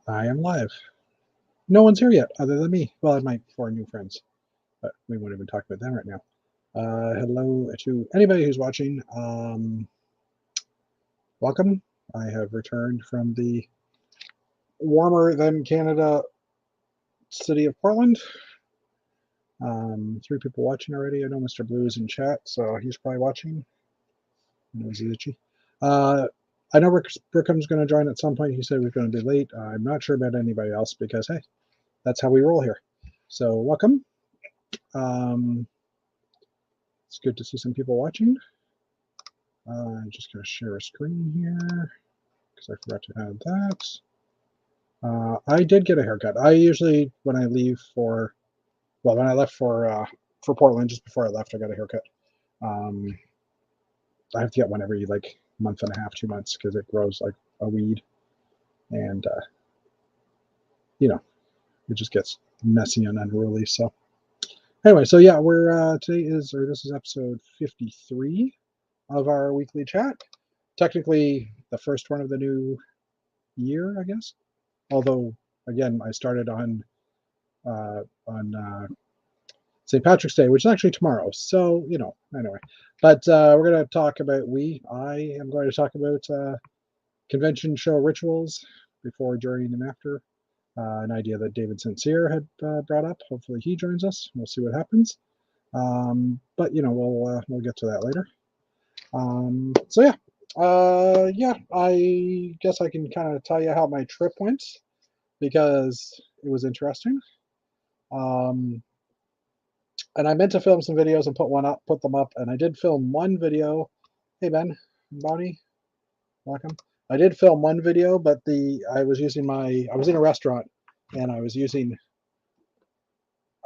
I am live. No one's here yet, other than me. Well, I might 4 new friends, but we won't even talk about them right now. Hello to anybody who's watching. Welcome. I have returned from the warmer than Canada city of Portland. 3 people watching already. I know Mr. Blue is in chat, so he's probably watching. Noisy itchy. I know Brickham's going to join at some point. He said he was going to be late. I'm not sure about anybody else because, hey, that's how we roll here. So welcome. It's good to see some people watching. I'm just going to share a screen here because I forgot to add that. I did get a haircut. I usually, when I leave for, well, when I left for Portland, just before I left, I got a haircut. I have to get one every like month and a half, 2 months, because it grows like a weed, and you know, it just gets messy and unruly. So anyway, so yeah, we're this is episode 53 of our weekly chat. Technically, the first one of the new year, I guess. Although, again, I started on St. Patrick's Day, which is actually tomorrow. So, you know, anyway. But we're going to talk about I am going to talk about convention show rituals before, during, and after. An idea that David Sincere had brought up. Hopefully he joins us. We'll see what happens. But, you know, we'll get to that later. So yeah, I guess I can kind of tell you how my trip went because it was interesting. And I meant to film some videos and put them up, and I did film one video. Hey Ben, Bonnie, welcome. I did film one video, but I was in a restaurant, and I was in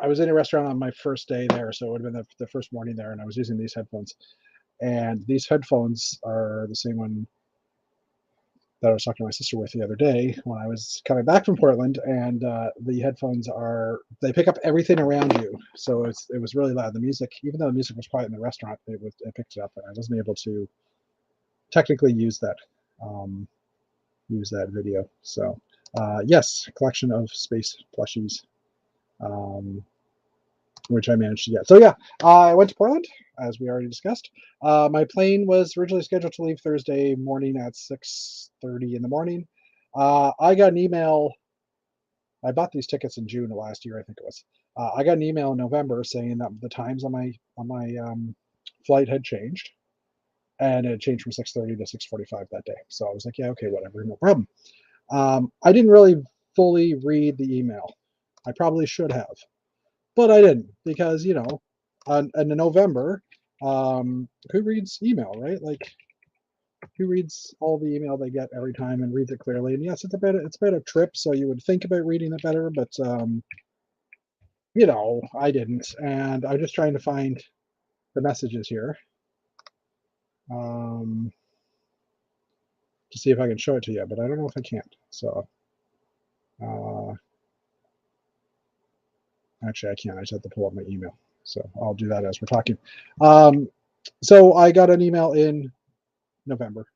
a restaurant on my first day there, so it would have been the first morning there, and I was using these headphones. And these headphones are the same one that I was talking to my sister with the other day when I was coming back from Portland, and the headphones they pick up everything around you, so it was really loud. The music, even though the music was quiet in the restaurant, it picked it up, and I wasn't able to technically use that video. So yes, collection of space plushies, which I managed to get. So yeah, I went to Portland, as we already discussed. My plane was originally scheduled to leave Thursday morning at 6:30 in the morning. I got an email. I bought these tickets in June of last year, I think it was. I got an email in November saying that the times on my flight had changed, and it changed from 6:30 to 6:45 that day. So I was like, yeah, okay, whatever, no problem. I didn't really fully read the email. I probably should have, but I didn't, because, you know, in November, who reads email, right? Like, who reads all the email they get every time and reads it clearly? And yes, it's about a trip, so you would think about reading it better, but you know, I didn't, and I'm just trying to find the messages here to see if I can show it to you, but I don't know if I can. So actually, I can't. I just have to pull up my email, so I'll do that as we're talking. So I got an email in November.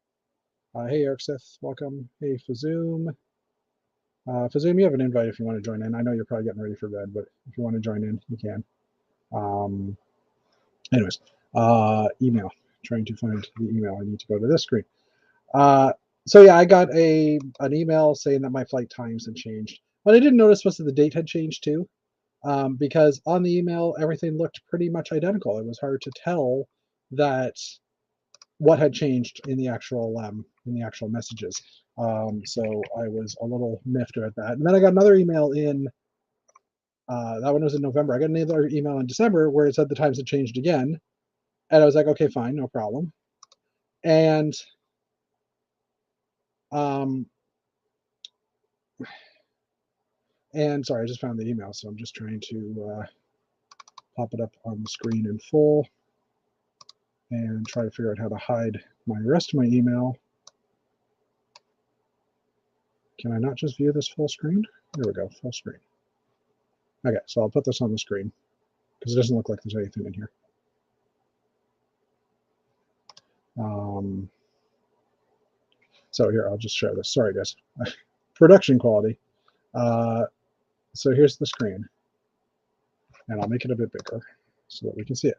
Hey, Eric Sith, welcome. Hey, Fazoom. Fazoom, you have an invite if you want to join in. I know you're probably getting ready for bed, but if you want to join in, you can. Anyways, email. Trying to find the email. I need to go to this screen. So yeah, I got an email saying that my flight times had changed. What I didn't notice was that the date had changed too, because on the email everything looked pretty much identical. It was hard to tell that what had changed in the actual messages. So I was a little miffed about that. And then I got another email in. That one was in November. I got another email in December where it said the times had changed again, and I was like, okay, fine, no problem. And sorry, I just found the email, so I'm just trying to pop it up on the screen in full and try to figure out how to hide my rest of my email. Can I not just view this full screen? There we go, full screen. Okay, so I'll put this on the screen because it doesn't look like there's anything in here. So here, I'll just share this. Sorry, guys. Production quality. So here's the screen, and I'll make it a bit bigger so that we can see it.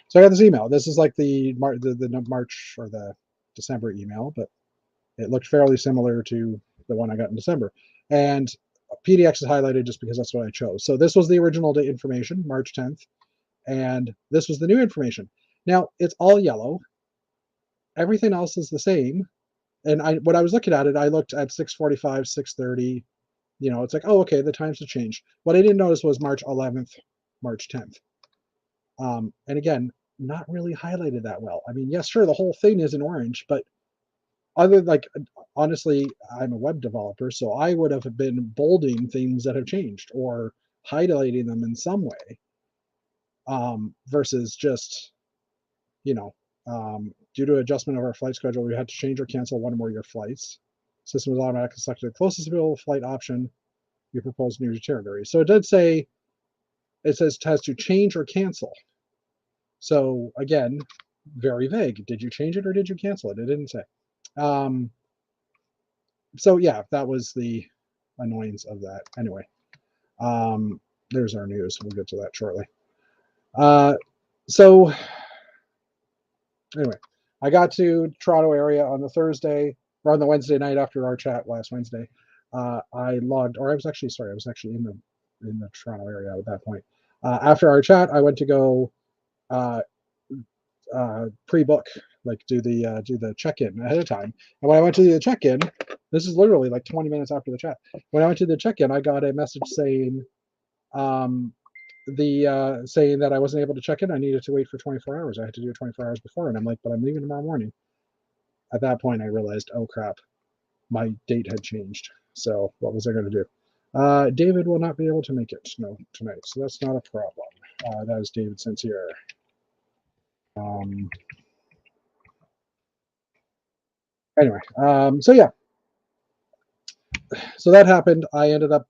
So I got this email. This is like the March or the December email, but it looked fairly similar to the one I got in December. And PDX is highlighted just because that's what I chose. So this was the original date information, March 10th, and this was the new information. Now it's all yellow. Everything else is the same. And when I was looking at it, I looked at 6:45, 6:30. It's like, oh, okay, the times have changed. What I didn't notice was March 11th, March 10th. And again, not really highlighted that well. I mean, yes, sure, the whole thing is in orange, but honestly, I'm a web developer, so I would have been bolding things that have changed or highlighting them in some way, versus just, due to adjustment of our flight schedule, we had to change or cancel one or more of your flights. System was automatically selected the closest available flight option. You proposed new itinerary. So it did say, it says it has to change or cancel. So again, very vague. Did you change it or did you cancel it? It didn't say. So yeah, that was the annoyance of that. Anyway, there's our news. We'll get to that shortly. So anyway, I got to Toronto area on the Thursday, or on the Wednesday night after our chat last Wednesday. I logged, or I was actually in the Toronto area at that point. After our chat, I went to go pre-book, like do the check-in ahead of time. And when I went to the check-in, this is literally like 20 minutes after the chat. When I went to the check-in, I got a message saying, saying that I wasn't able to check in. I needed to wait for 24 hours. I had to do it 24 hours before, and I'm like, but I'm leaving tomorrow morning. At that point, I realized, oh crap, my date had changed. So what was I going to do? David will not be able to make it tonight, so that's not a problem. That is David Sincere. Anyway, so yeah, so that happened. I ended up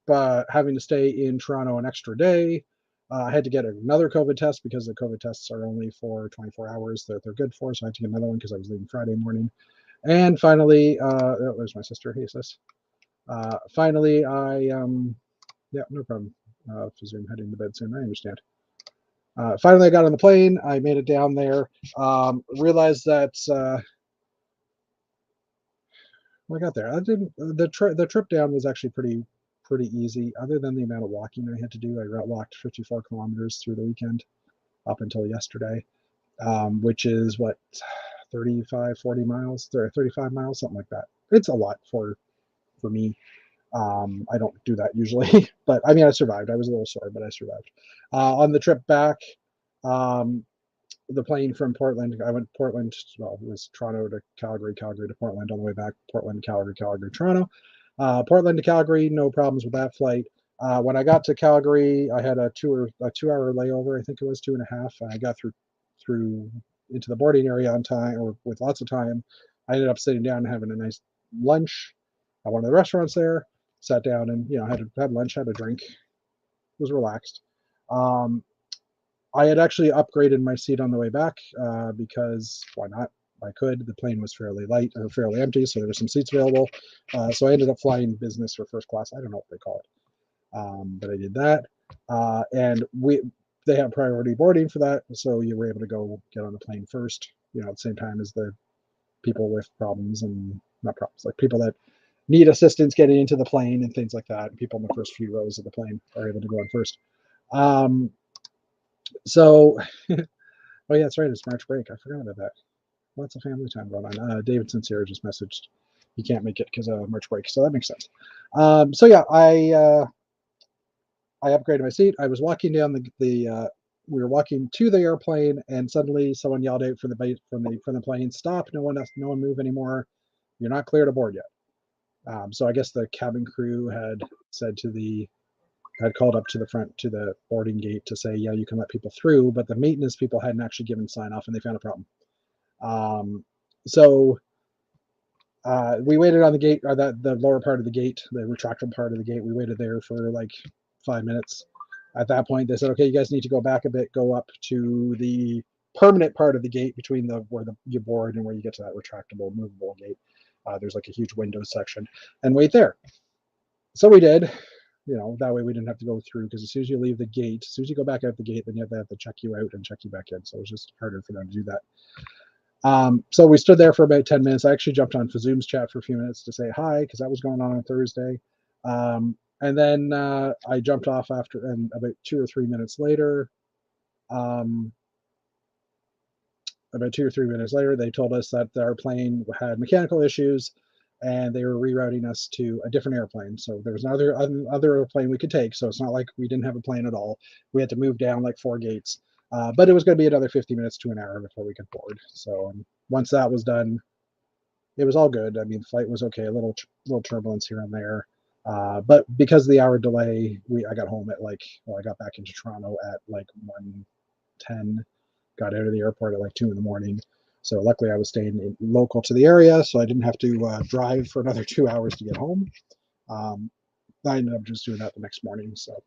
having to stay in Toronto an extra day. I had to get another COVID test because the COVID tests are only for 24 hours that they're good for. So I had to get another one because I was leaving Friday morning. And finally, there's my sister. Hey, sis. Finally, yeah, no problem. Presume heading to bed soon. I understand. Finally, I got on the plane. I made it down there. Realized that when I got there, the trip down was actually pretty easy. Other than the amount of walking I had to do, I walked 54 kilometers through the weekend up until yesterday, which is what 35, 40 miles, 35 miles, something like that. It's a lot for me. I don't do that usually, but I mean, I survived. I was a little sore, but I survived. On the trip back, the plane from Portland, I went Portland, well, it was Toronto to Calgary, Calgary to Portland. On the way back, Portland, Calgary, Calgary, Toronto. Portland to Calgary, no problems with that flight. When I got to Calgary, I had a 2-hour layover. I think it was 2.5. And I got through into the boarding area on time, or with lots of time. I ended up sitting down and having a nice lunch at one of the restaurants there. Sat down and had lunch, had a drink, was relaxed. I had actually upgraded my seat on the way back because why not? I could. The plane was fairly light or fairly empty, so there were some seats available. So I ended up flying business or first class. I don't know what they call it, but I did that. And they have priority boarding for that, so you were able to go get on the plane first. At the same time as the people with problems, and not problems, like people that need assistance getting into the plane and things like that. People in the first few rows of the plane are able to go on first. So, oh yeah, that's right. It's March break. I forgot about that. Lots of family time going on. David Sincere just messaged he can't make it because of March break, so that makes sense. So yeah, I upgraded my seat. I was walking down we were walking to the airplane, and suddenly someone yelled out from the plane, "Stop! No one move anymore. You're not clear to board yet." So I guess the cabin crew had called up to the front to the boarding gate to say, yeah, you can let people through, but the maintenance people hadn't actually given sign off, and they found a problem. So we waited on the gate, or the lower part of the gate, the retractable part of the gate. We waited there for like 5 minutes. At that point, they said, okay, you guys need to go back a bit, go up to the permanent part of the gate between where you board and where you get to that retractable, movable gate. There's like a huge window section, and wait there. So we did. that way we didn't have to go through, because as soon as you leave the gate, as soon as you go back out the gate, then you have to check you out and check you back in. So it was just harder for them to do that. So we stood there for about 10 minutes. I actually jumped on Zoom's chat for a few minutes to say hi, because that was going on Thursday. And then I jumped off after, and about 2 or 3 minutes later, they told us that our plane had mechanical issues, and they were rerouting us to a different airplane. So there was another airplane we could take. So it's not like we didn't have a plane at all. We had to move down like 4 gates, but it was going to be another 50 minutes to an hour before we could board. So once that was done, it was all good. I mean, the flight was okay. A little turbulence here and there, but because of the hour delay, I got home at I got back into Toronto at like 1:10. Got out of the airport at like 2 in the morning. So luckily I was staying local to the area, so I didn't have to drive for another 2 hours to get home. I ended up just doing that the next morning. So,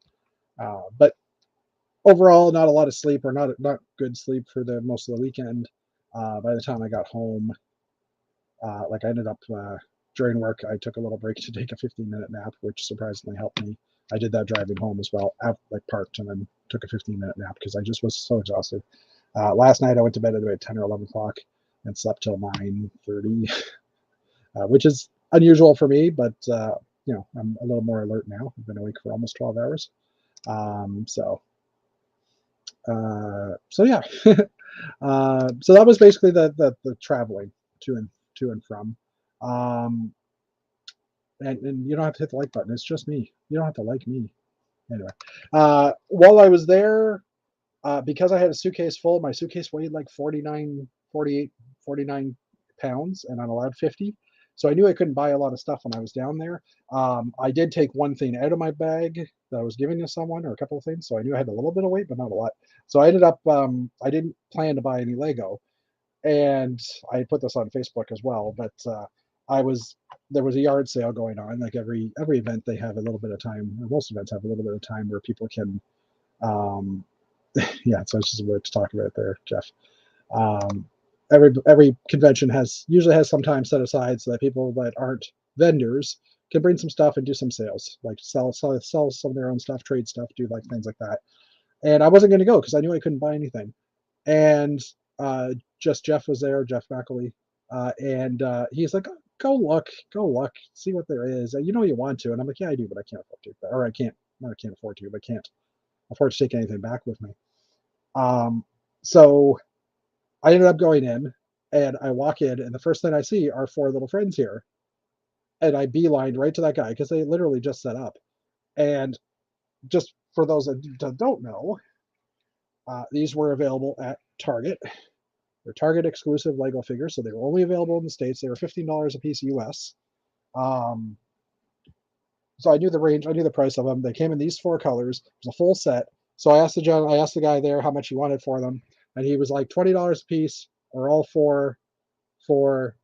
but overall, not a lot of sleep, or not good sleep for the most of the weekend. By the time I got home, I ended up during work, I took a little break to take a 15-minute nap, which surprisingly helped me. I did that driving home as well. I parked and then took a 15-minute nap because I just was so exhausted. Last night I went to bed at about 10 or 11 o'clock and slept till 9:30, which is unusual for me, but I'm a little more alert now. I've been awake for almost 12 hours. So yeah. So that was basically the traveling to and from. And you don't have to hit the like button. It's just me. You don't have to like me. Anyway, while I was there, because I had a suitcase full, my suitcase weighed like 49 pounds, and I'm allowed 50. So I knew I couldn't buy a lot of stuff when I was down there. I did take one thing out of my bag that I was giving to someone, or a couple of things. So I knew I had a little bit of weight, but not a lot. So I ended up, I didn't plan to buy any Lego. And I put this on Facebook as well, but there was a yard sale going on. Like every event, they have a little bit of time, or most events have a little bit of time where people can, yeah, so it's just a word to talk about there, Jeff. Every convention usually has some time set aside so that people that aren't vendors can bring some stuff and do some sales, like sell some of their own stuff, trade stuff, do like things like that. And I wasn't going to go because I knew I couldn't buy anything. And just Jeff was there, Jeff McElwee, and he's like, go look, see what there is. You know you want to, and I'm like, yeah, I do, but I can't afford to, or I can't afford to, but can't afford to take anything back with me. So I ended up going in, and I walk in, and the first thing I see are 4 little friends here, and I beelined right to that guy because they literally just set up. And just for those that don't know, these were available at Target. They're Target exclusive Lego figures, so they were only available in the States. They were $15 a piece US. So I knew the range, I knew the price of them. They came in these 4 colors. It was a full set. So I asked the guy there how much he wanted for them, and he was like $20 a piece, or all 4 for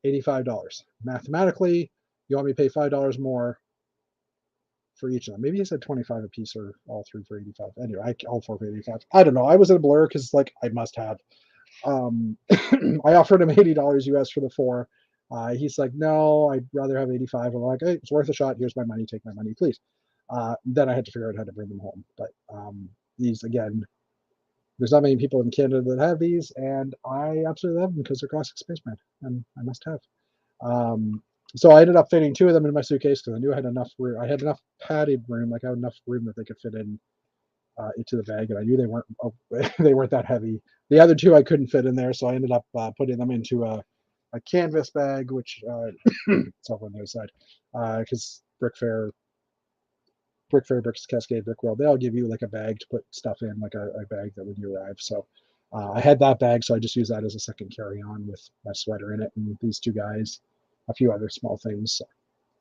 $85. Mathematically, you want me to pay $5 more for each of them. Maybe he said 25 a piece, or all 3 for 85. Anyway, all 4 for 85. I don't know. I was in a blur because I must have. I offered him $80 US for the 4. He's like, no, I'd rather have 85. I'm like, hey, it's worth a shot. Here's my money. Take my money, please. Then I had to figure out how to bring them home. But these, again, there's not many people in Canada that have these, and I absolutely love them because they're classic Spaceman, and I must have. So I ended up fitting 2 of them in my suitcase because I knew I had enough room. I had enough padded room, I had enough room that they could fit in into the bag, and I knew they weren't that heavy. The other 2 I couldn't fit in there, so I ended up putting them into a canvas bag, which it's over on the other side, because Bricks Cascade, Brickworld, they all give you like a bag to put stuff in, like a bag that when you arrive. So I had that bag, so I just used that as a second carry-on with my sweater in it, and these 2 guys, a few other small things.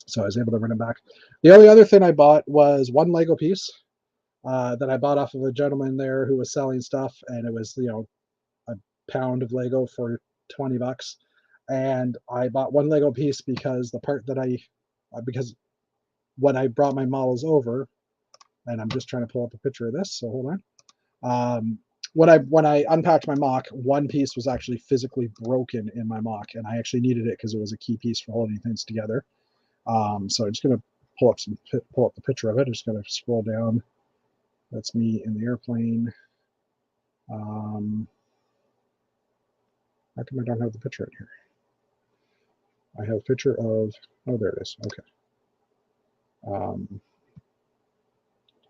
So I was able to bring them back. The only other thing I bought was 1 Lego piece that I bought off of a gentleman there who was selling stuff, and it was a pound of Lego for $20. And I bought 1 Lego piece because because when I brought my models over, and I'm just trying to pull up a picture of this, so hold on. When I unpacked my mock, 1 piece was actually physically broken in my mock, and I actually needed it because it was a key piece for holding things together. So I'm just gonna pull up the picture of it. I'm just going to scroll down. That's me in the airplane. How come I don't have the picture in here? I have a picture of, oh, there it is. Okay.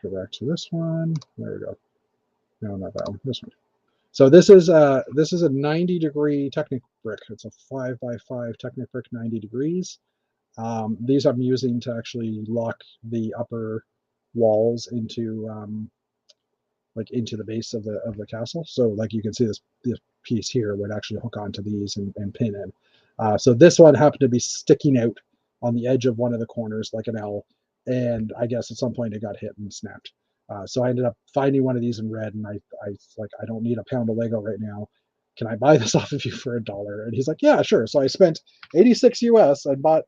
Go back to this one. There we go. No, not that one. This one. So this is a 90-degree Technic brick. It's a 5x5 Technic brick, 90 degrees. These I'm using to actually lock the upper walls into into the base of the castle. So like you can see this piece here would actually hook onto these and pin in. So this one happened to be sticking out on the edge of one of the corners like an L, and I guess at some point it got hit and snapped. So I ended up finding one of these in red, and I like, I don't need a pound of Lego right now. Can I buy this off of you for $1? And he's like, yeah, sure. So I spent 86 US and bought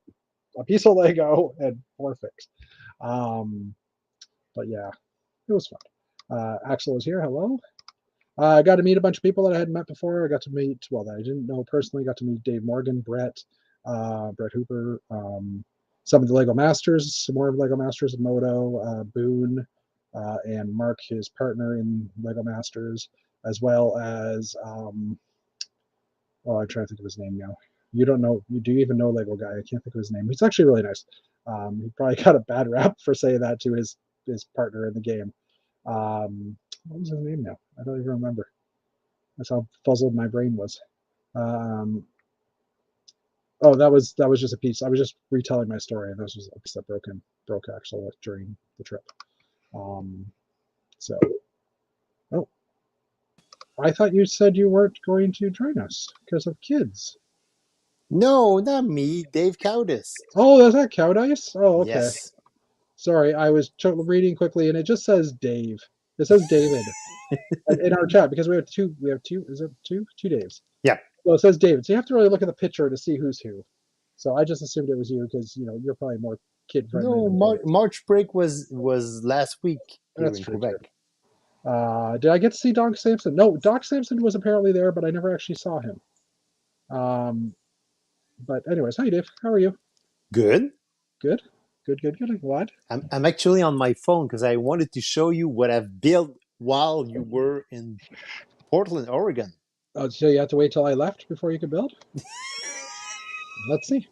a piece of Lego and 4 fixed. But yeah, it was fun. Axel is here. Hello. I got to meet a bunch of people that I hadn't met before. I got to meet, well, that I didn't know personally. Got to meet Dave Morgan, Brett Hooper, some of the Lego Masters, some more of Lego Masters, Moto, Boone, and Mark, his partner in Lego Masters, as well as, I'm trying to think of his name now. You don't know, do you even know Lego Guy? I can't think of his name. He's actually really nice. He probably got a bad rap for saying that to his partner in the game. What was his name now? I don't even remember. That's how fuzzled my brain was. Oh, that was just a piece. I was just retelling my story, and this was a piece that broke actually during the trip. So, oh, I thought you said you weren't going to join us because of kids. No, not me. Dave Cowdis. Oh, is that Cow Dice? Oh, okay. Yes. Sorry, I was reading quickly, and it just says Dave. It says David in our chat because we have two. We have two. Is it two? Two Daves. Yeah. Well, it says David, so you have to really look at the picture to see who's who. So I just assumed it was you because you're probably more kid friendly No, than David. March break was last week here That's in true too. Quebec. Did I get to see Doc Samson? No, Doc Samson was apparently there, but I never actually saw him. But anyways, hi Dave. How are you? Good. Good. I'm glad. I'm actually on my phone because I wanted to show you what I've built while you were in Portland, Oregon. Oh, so you have to wait till I left before you could build? Let's see.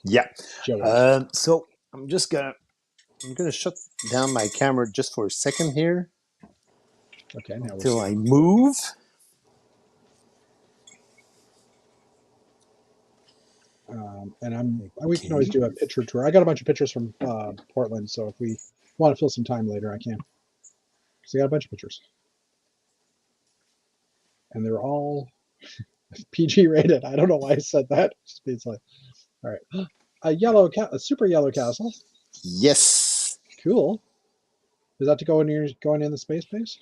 Yeah. Show So I'm gonna shut down my camera just for a second here Okay, now we're until I seeing. move. And we can always do a picture tour. I got a bunch of pictures from Portland, so if we want to fill some time later, I can. Because I got a bunch of pictures, and they're all PG rated. I don't know why I said that. Just means like, all right, a super yellow castle. Yes. Cool. Is that to go going in the space base?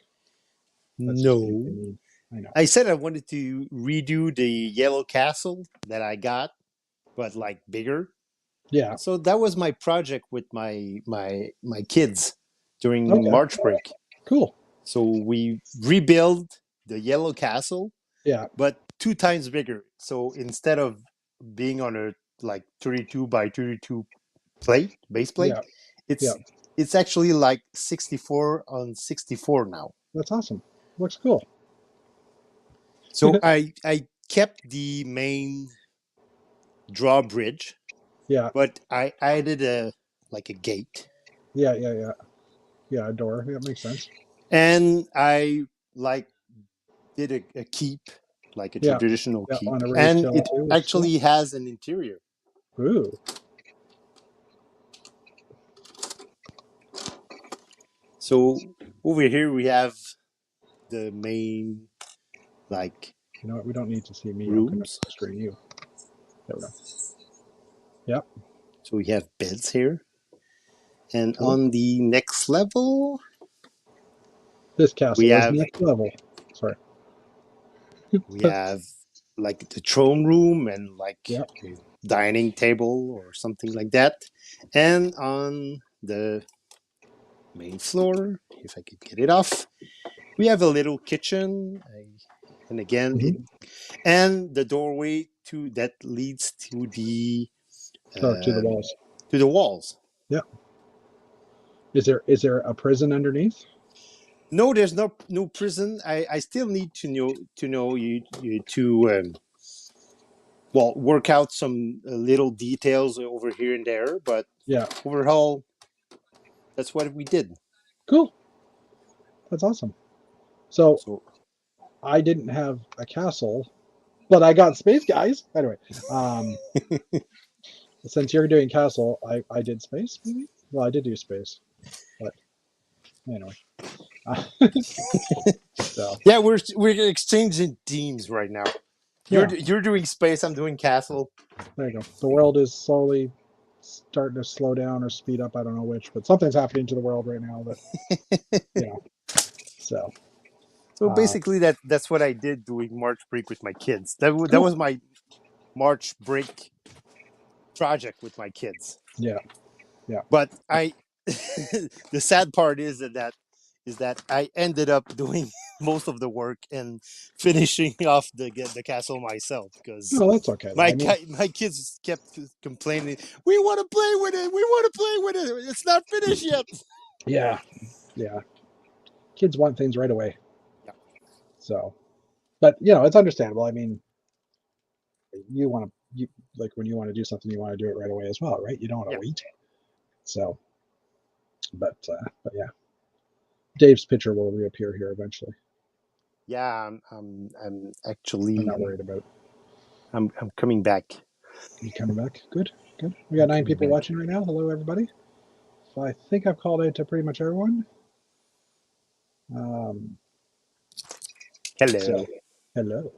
That's just No. I know. I said I wanted to redo the yellow castle that I got, but like bigger. Yeah. So that was my project with my kids during Okay. March break. Cool. So we rebuilt the yellow castle, Yeah. but 2 times bigger. So instead of being on a like 32 by 32 base plate, Yeah. Yeah. it's actually like 64 on 64 now. That's awesome. Looks cool. So I kept the main drawbridge, Yeah. but I added a gate. Yeah. Yeah. A door. That makes sense. And I like did a keep, like a Yeah. traditional Yeah. keep, On a raised and hill it too, which is cool. actually has an interior. Ooh. So over here we have the main like You know what? We don't need to see me. I'm going to rooms. screen you. There we go. Yep. So we have beds here, and Cool. on the next level This we castle is have next level. Sorry. we have like the throne room and like Yep. a dining table or something like that. And on the main floor, if I could get it off, we have a little kitchen, and again, Mm-hmm. and the doorway that leads to the To the walls. to the walls. Yep. Is there a prison underneath? No, there's no prison. I still need to know you to well, work out some little details over here and there, but Yeah. overall, that's what we did. Cool. That's awesome. So So I didn't have a castle, but I got space, guys. Anyway, um, since you're doing castle, I did space. Maybe. Well, I did do space, but anyway. So yeah, we're exchanging teams right now. yeah, You're doing space. I'm doing castle. there you go. The world is slowly starting to slow down or speed up. I don't know which, but something's happening to the world right now that you know. So So uh, basically, that's what I did doing March break with my kids. That cool. was my March break project with my kids. Yeah, yeah. But I, the sad part is that I ended up doing most of the work and finishing off the castle myself because No, that's okay. Though. I mean, my kids kept complaining. We want to play with it. We want to play with it. It's not finished yet. yeah, yeah. Kids want things right away. Yeah. So, but it's understandable. I mean, you want to you like when you want to do something, you want to do it right away as well, right? You don't want to Yeah. wait. So, but yeah, Dave's picture will reappear here eventually. Yeah. I'm actually I'm not worried about I'm coming back. you coming back. Good, good. We got I'm 9 coming people back. watching right now. Hello, everybody. So I think I've called out to pretty much everyone. Um, Hello. so hello.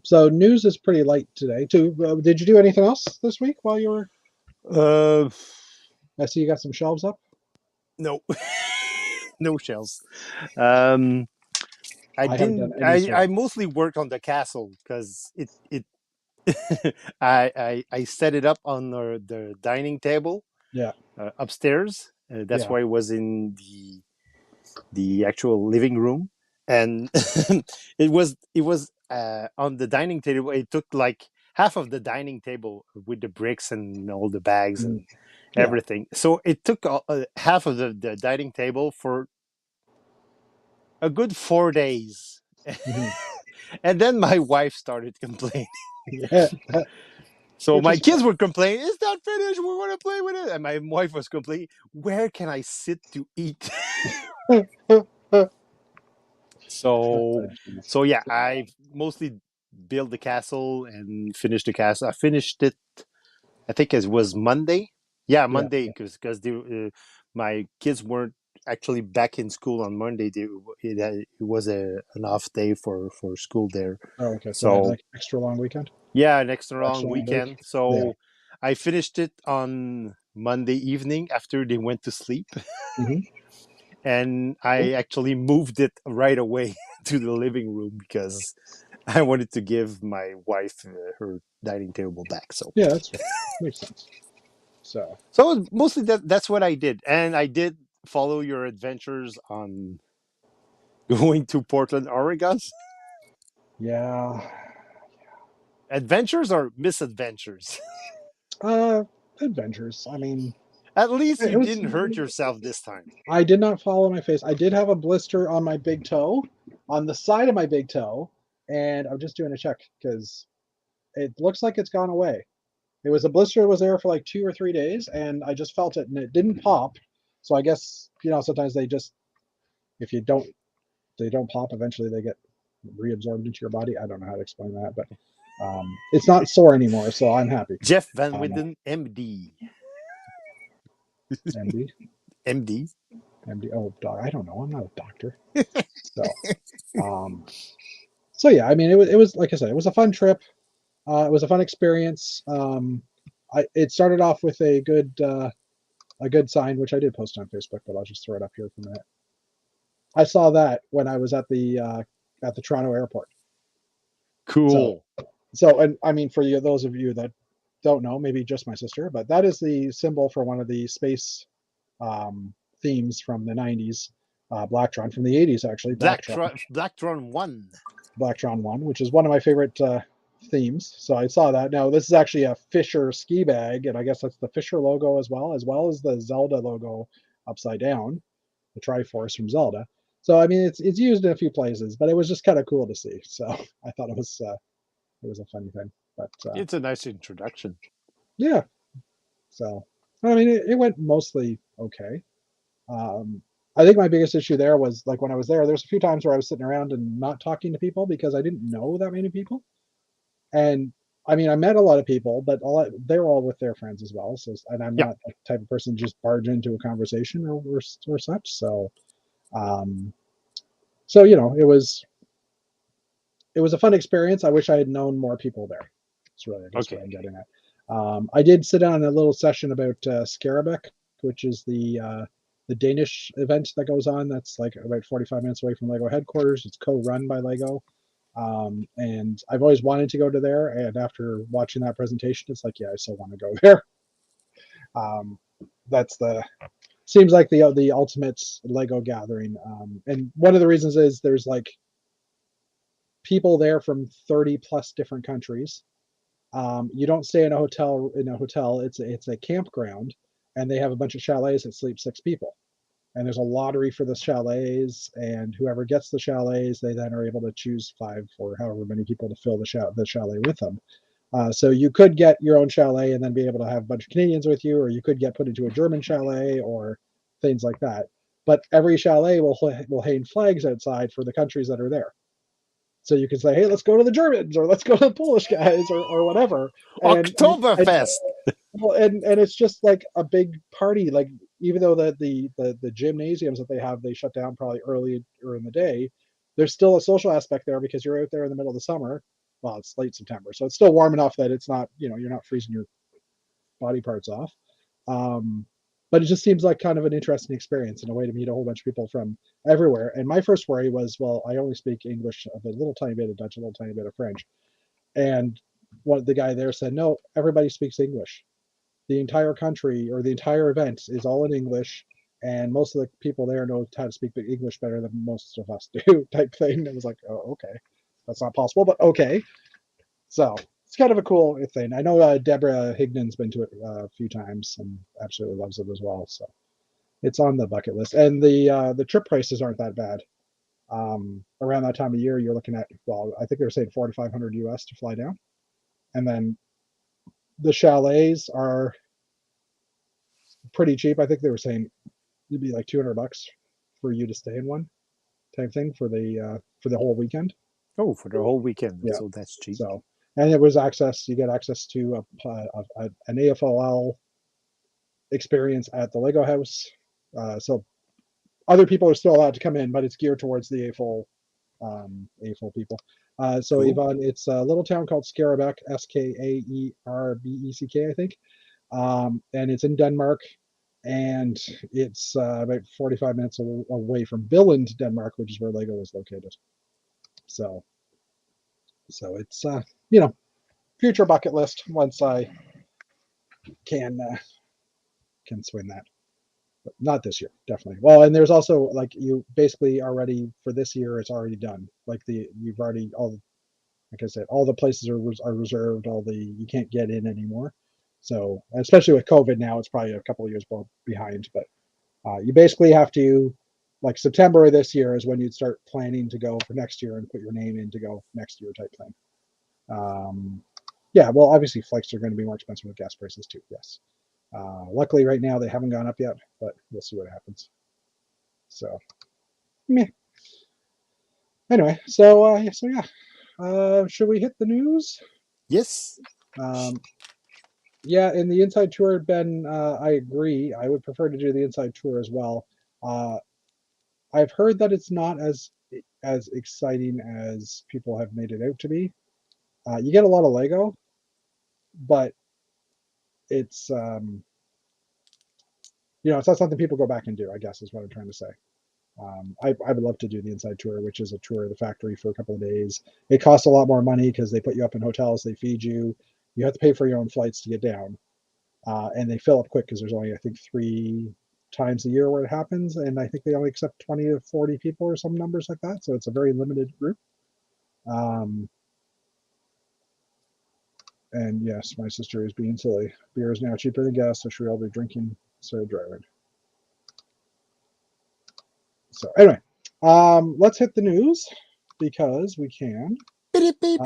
So news is pretty light today too. Did you do anything else this week while you were? Uh, I see you got some shelves up. no, no shells. Um, I I haven't done didn't. any sort. I mostly worked on the castle because it. I set it up on the dining table Yeah, upstairs. That's yeah. why it was in the actual living room, and it was on the dining table. It took like half of the dining table with the bricks and all the bags Mm, and yeah. everything. So it took half of the dining table for a good 4 days. Mhm. And then my wife started complaining. Yeah, So which my is kids were complaining, "It's not finished. We want to play with it." And my wife was complaining, "Where can I sit to eat?" fair. so, so yeah, I mostly built the castle and finished the castle. I finished it. I think it was Monday. Yeah, Yeah, Monday because my kids weren't actually back in school on Monday. It was an off day for school there. oh, okay. So they had So like extra long weekend, yeah, an extra long extra long break. weekend. Yeah. So I finished it on Monday evening after they went to sleep. Hmm. And Cool. I actually moved it right away to the living room because I wanted to give my wife her dining table back. So, Yeah, that's fair. Makes sense. So so mostly that's what I did. And I did follow your adventures on going to Portland, Oregon. yeah, Adventures or misadventures? uh, adventures. I mean, At least you it was. didn't hurt yourself this time. I did not fall on my face. I did have a blister on my big toe, on the side of my big toe, and I'm just doing a check because it looks like it's gone away. It was a blister that was there for like 2 or 3 days, and I just felt it, and it didn't pop. So I guess sometimes they just, if they don't pop. Eventually, they get reabsorbed into your body. I don't know how to explain that, but it's not sore anymore, so I'm happy. Jeff Van Um, Widden, MD. MD, MD. MD. Oh, I don't know. I'm not a doctor. So, um, so yeah. I mean, it was like I said, it was a fun trip. It was a fun experience. It started off with a good sign, which I did post on Facebook, but I'll just throw it up here for a minute. I saw that when I was at the Toronto airport. So Cool. and I mean for those of you that don't know, maybe just my sister, but that is the symbol for one of the space themes from the 90s, Blacktron from the 80s actually, Black Tron 1. Blacktron 1, which is one of my favorite themes. So I saw that. Now this is actually a Fisher ski bag, and I guess that's the Fisher logo as well as the Zelda logo upside down, the Triforce from Zelda. So I mean, it's used in a few places, but it was just kind of cool to see. So I thought it was a funny thing. But It's a nice introduction. yeah, so I mean, it went mostly okay. Um, I think my biggest issue there was like when I was there's a few times where I was sitting around and not talking to people because I didn't know that many people. And I mean, I met a lot of people, but they're all with their friends as well. So, and I'm Yeah. not the type of person to just barge into a conversation or such. Um, so it was a fun experience. I wish I had known more people there. That's really, I guess, what Okay. I'm getting at. I did sit on a little session about Scarabek, which is the Danish event that goes on. That's like about 45 minutes away from Lego headquarters. It's co-run by Lego. And I've always wanted to go to there. And after watching that presentation, it's like, yeah, I still want to go there. Um, that's the seems like the ultimate Lego gathering. And one of the reasons is there's like people there from 30 plus different countries. You don't stay in a hotel. It's a campground, and they have a bunch of chalets that sleep 6 people. And there's a lottery for the chalets, and whoever gets the chalets, they then are able to choose 5 or however many people to fill the chalet with them. So you could get your own chalet and then be able to have a bunch of Canadians with you, or you could get put into a German chalet or things like that. But every chalet will hang flags outside for the countries that are there. So you can say, "Hey, let's go to the Germans, or let's go to the Polish guys, or whatever." And Oktoberfest. well, and it's just like a big party. Like even though the gymnasiums that they have, they shut down probably early or in the day. There's still a social aspect there because you're out there in the middle of the summer. Well, it's late September, so it's still warm enough that it's not, you're not freezing your body parts off. Um, but it just seems like kind of an interesting experience and a way to meet a whole bunch of people from everywhere. And my first worry was, well, I only speak English, a little tiny bit of Dutch, a little tiny bit of French. And what the guy there said, no, everybody speaks English. The entire country or the entire event is all in English, and most of the people there know how to speak English better than most of us do, type thing. It was like, oh, okay, that's not possible, but okay. So it's kind of a cool thing. I know Deborah Hignan's been to it a few times and absolutely loves it as well. So it's on the bucket list, and the trip prices aren't that bad. Around that time of year, you're looking at, well, I think they were saying 4,500 US to fly down, and then the chalets are pretty cheap. I think they were saying it'd be like $200 for you to stay in one type thing for the whole weekend. Oh, for the whole weekend. Yeah. So that's cheap. So, and it was access. You get access to an AFOL experience at the Lego house. So other people are still allowed to come in, but it's geared towards the AFOL people. So Cool. Yvonne, it's a little town called Skarebeck, Skaerbeck, I think, and it's in Denmark, and it's about 45 minutes away from Billund, Denmark, which is where Lego is located. So, so it's future bucket list once I can can swing that. But not this year, definitely. Well, and there's also like you basically already for this year, it's already done. Like you've already like I said, all the places are reserved. All the you can't get in anymore. So especially with COVID now, it's probably a couple of years behind. But you basically have to, like September of this year is when you'd start planning to go for next year and put your name in to go next year type thing. Yeah, well, obviously flights are going to be more expensive with gas prices too. Yes. Luckily, right now they haven't gone up yet, but we'll see what happens. So, meh. Anyway, so yeah. Should we hit the news? Yes. Um, yeah, in the inside tour, Ben, I agree. I would prefer to do the inside tour as well. Uh, I've heard that it's not as exciting as people have made it out to be. You get a lot of Lego, but it's it's not something people go back and do. I guess is what I'm trying to say. I would love to do the inside tour, which is a tour of the factory for a couple of days. It costs a lot more money because they put you up in hotels, they feed you. You have to pay for your own flights to get down, and they fill up quick because there's only I think 3 times a year where it happens, and I think they only accept 20 to 40 people or some numbers like that. So it's a very limited group. Um, And yes, my sister is being silly. Beer is now cheaper than gas, so should we all be drinking instead of driving? So anyway, let's hit the news because we can. This There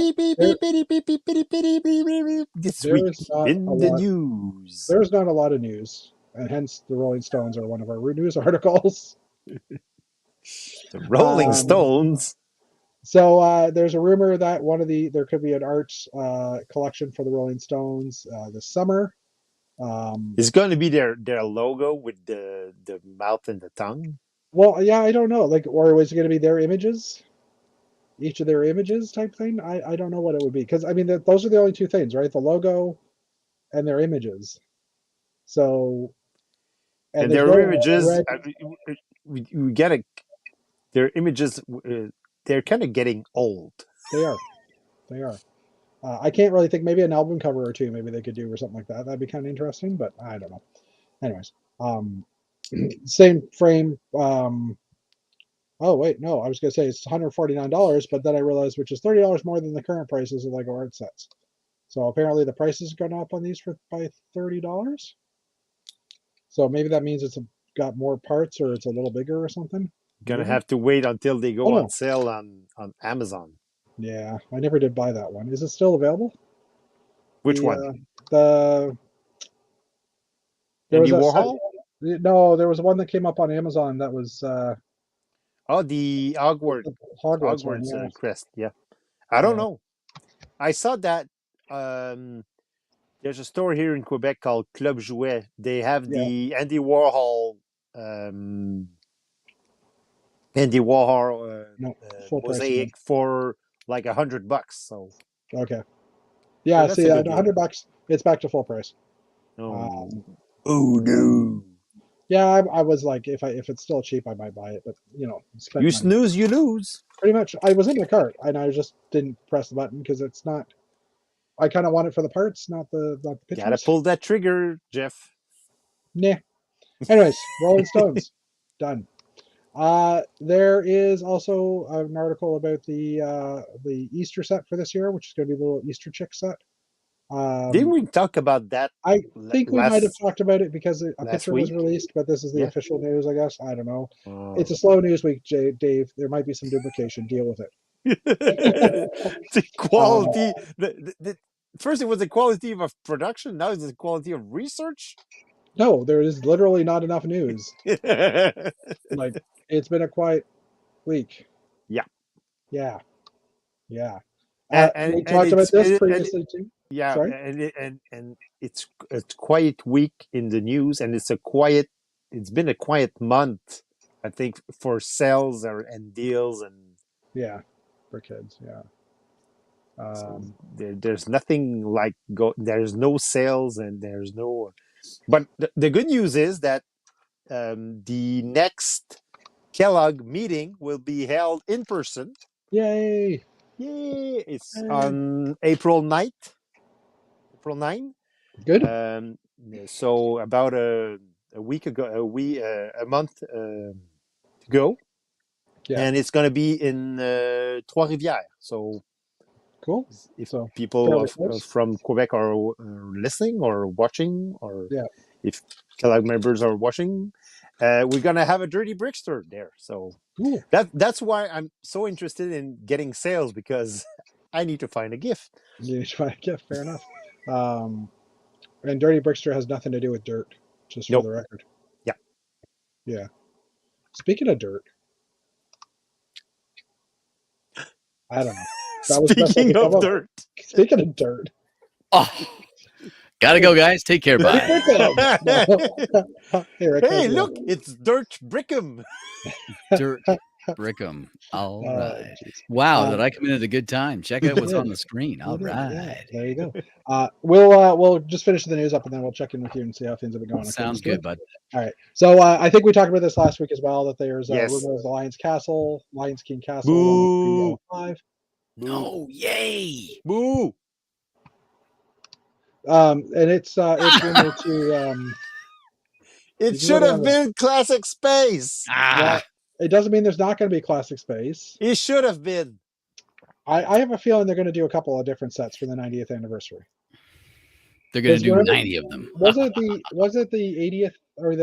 week is not a in the lot. news. There's not a lot of news, and hence the Rolling Stones are one of our news articles. The Rolling Stones. So there's a rumor that there could be an art collection for the Rolling Stones this summer. It's going to be their logo with the mouth and the tongue. Well, yeah, I don't know. Like, or was it going to be their images? Each of their images type thing? I don't know what it would be. Because, I mean, those are the only two things, right? The logo and their images. So, And there's their no images, red. we get a. Their images, they're kind of getting old. They are. They are. I can't really think. Maybe an album cover or two, maybe they could do or something like that. That'd be kind of interesting, but I don't know. Anyways, same frame. Oh wait, no, I was gonna say it's $149, but then I realized which is $30 more than the current prices of Lego art sets. So apparently the price has gone up on these by $30. So maybe that means it's got more parts or it's a little bigger or something. Gonna Maybe. have to wait until they go Oh, on no. sale on Amazon. Yeah, I never did buy that one. Is it still available? Which one? There Andy was Warhol? no, there was one that came up on Amazon that was Oh, the Hogwarts one. Yeah. crest. Yeah, I don't Yeah. know. I saw that. There's a store here in Quebec called Club Jouet. They have Yeah. the Andy Warhol. Andy Warhol No, full price again. mosaic for like $100. So Okay. Yeah, so see, that's a good deal. $100, it's back to full price. Oh, no! Yeah, I was like, if it's still cheap, I might buy it. But spend You money. snooze, you lose. Pretty much, I was in my cart and I just didn't press the button because it's not. I kind of want it for the parts, not the pictures. Gotta pull that trigger, Jeff. Nah. Anyways, Rolling Stones, done. There is also an article about the Easter set for this year, which is going to be the little Easter chick set. Didn't we talk about that? I think we might have talked about it because a picture was week? released, but this is the Yeah. official news, I guess. I don't know. Oh. It's a slow news week, Dave. There might be some duplication. Deal with it. The quality. First, it was the quality of production. Now it's the quality of research. No, there is literally not enough news. Like, it's been a quiet week. Yeah. Yeah. Yeah. And we talked about this previously too. Yeah, Sorry? and it's quiet week in the news, and it's been a quiet month, I think, for sales and deals and yeah, for kids, yeah. So there's nothing like there's no sales and there's no. But the good news is that the next Kellogg meeting will be held in person. Yay! Yay! It's on April 9th. April 9. Good. So about a week ago, a month to go. Yeah. And it's going to be in Trois-Rivières. So cool. If people from Quebec are listening or watching, or if Kellogg members are watching, we're going to have a Dirty Brickster there. So cool. That's why I'm so interested in getting sales, because I need to find a gift. You need to find a gift, fair enough. And Dirty Brickster has nothing to do with dirt, just for the record. Yeah. Yeah. Speaking of dirt, I don't know. Speaking of dirt. Speaking of dirt. Oh, gotta go, guys. Take care. Bye. Hey, look, it's Dirt Brickham. Dirt Brickham. All right. Wow, did I come in at a good time? Check out what's on the screen. All right. Yeah, there you go. We'll just finish the news up and then we'll check in with you and see how things have been going. Sounds good, bud. All right. So I think we talked about this last week as well, that there's rumors of the Lions King Castle. Boo. 5. Oh, yay! Boo! And it's rumored to. It should have been Classic Space. Well, it doesn't mean there's not going to be Classic Space. It should have been. I have a feeling they're going to do a couple of different sets for the 90th anniversary. They're going to do remember, 90 of them. was it the 80th or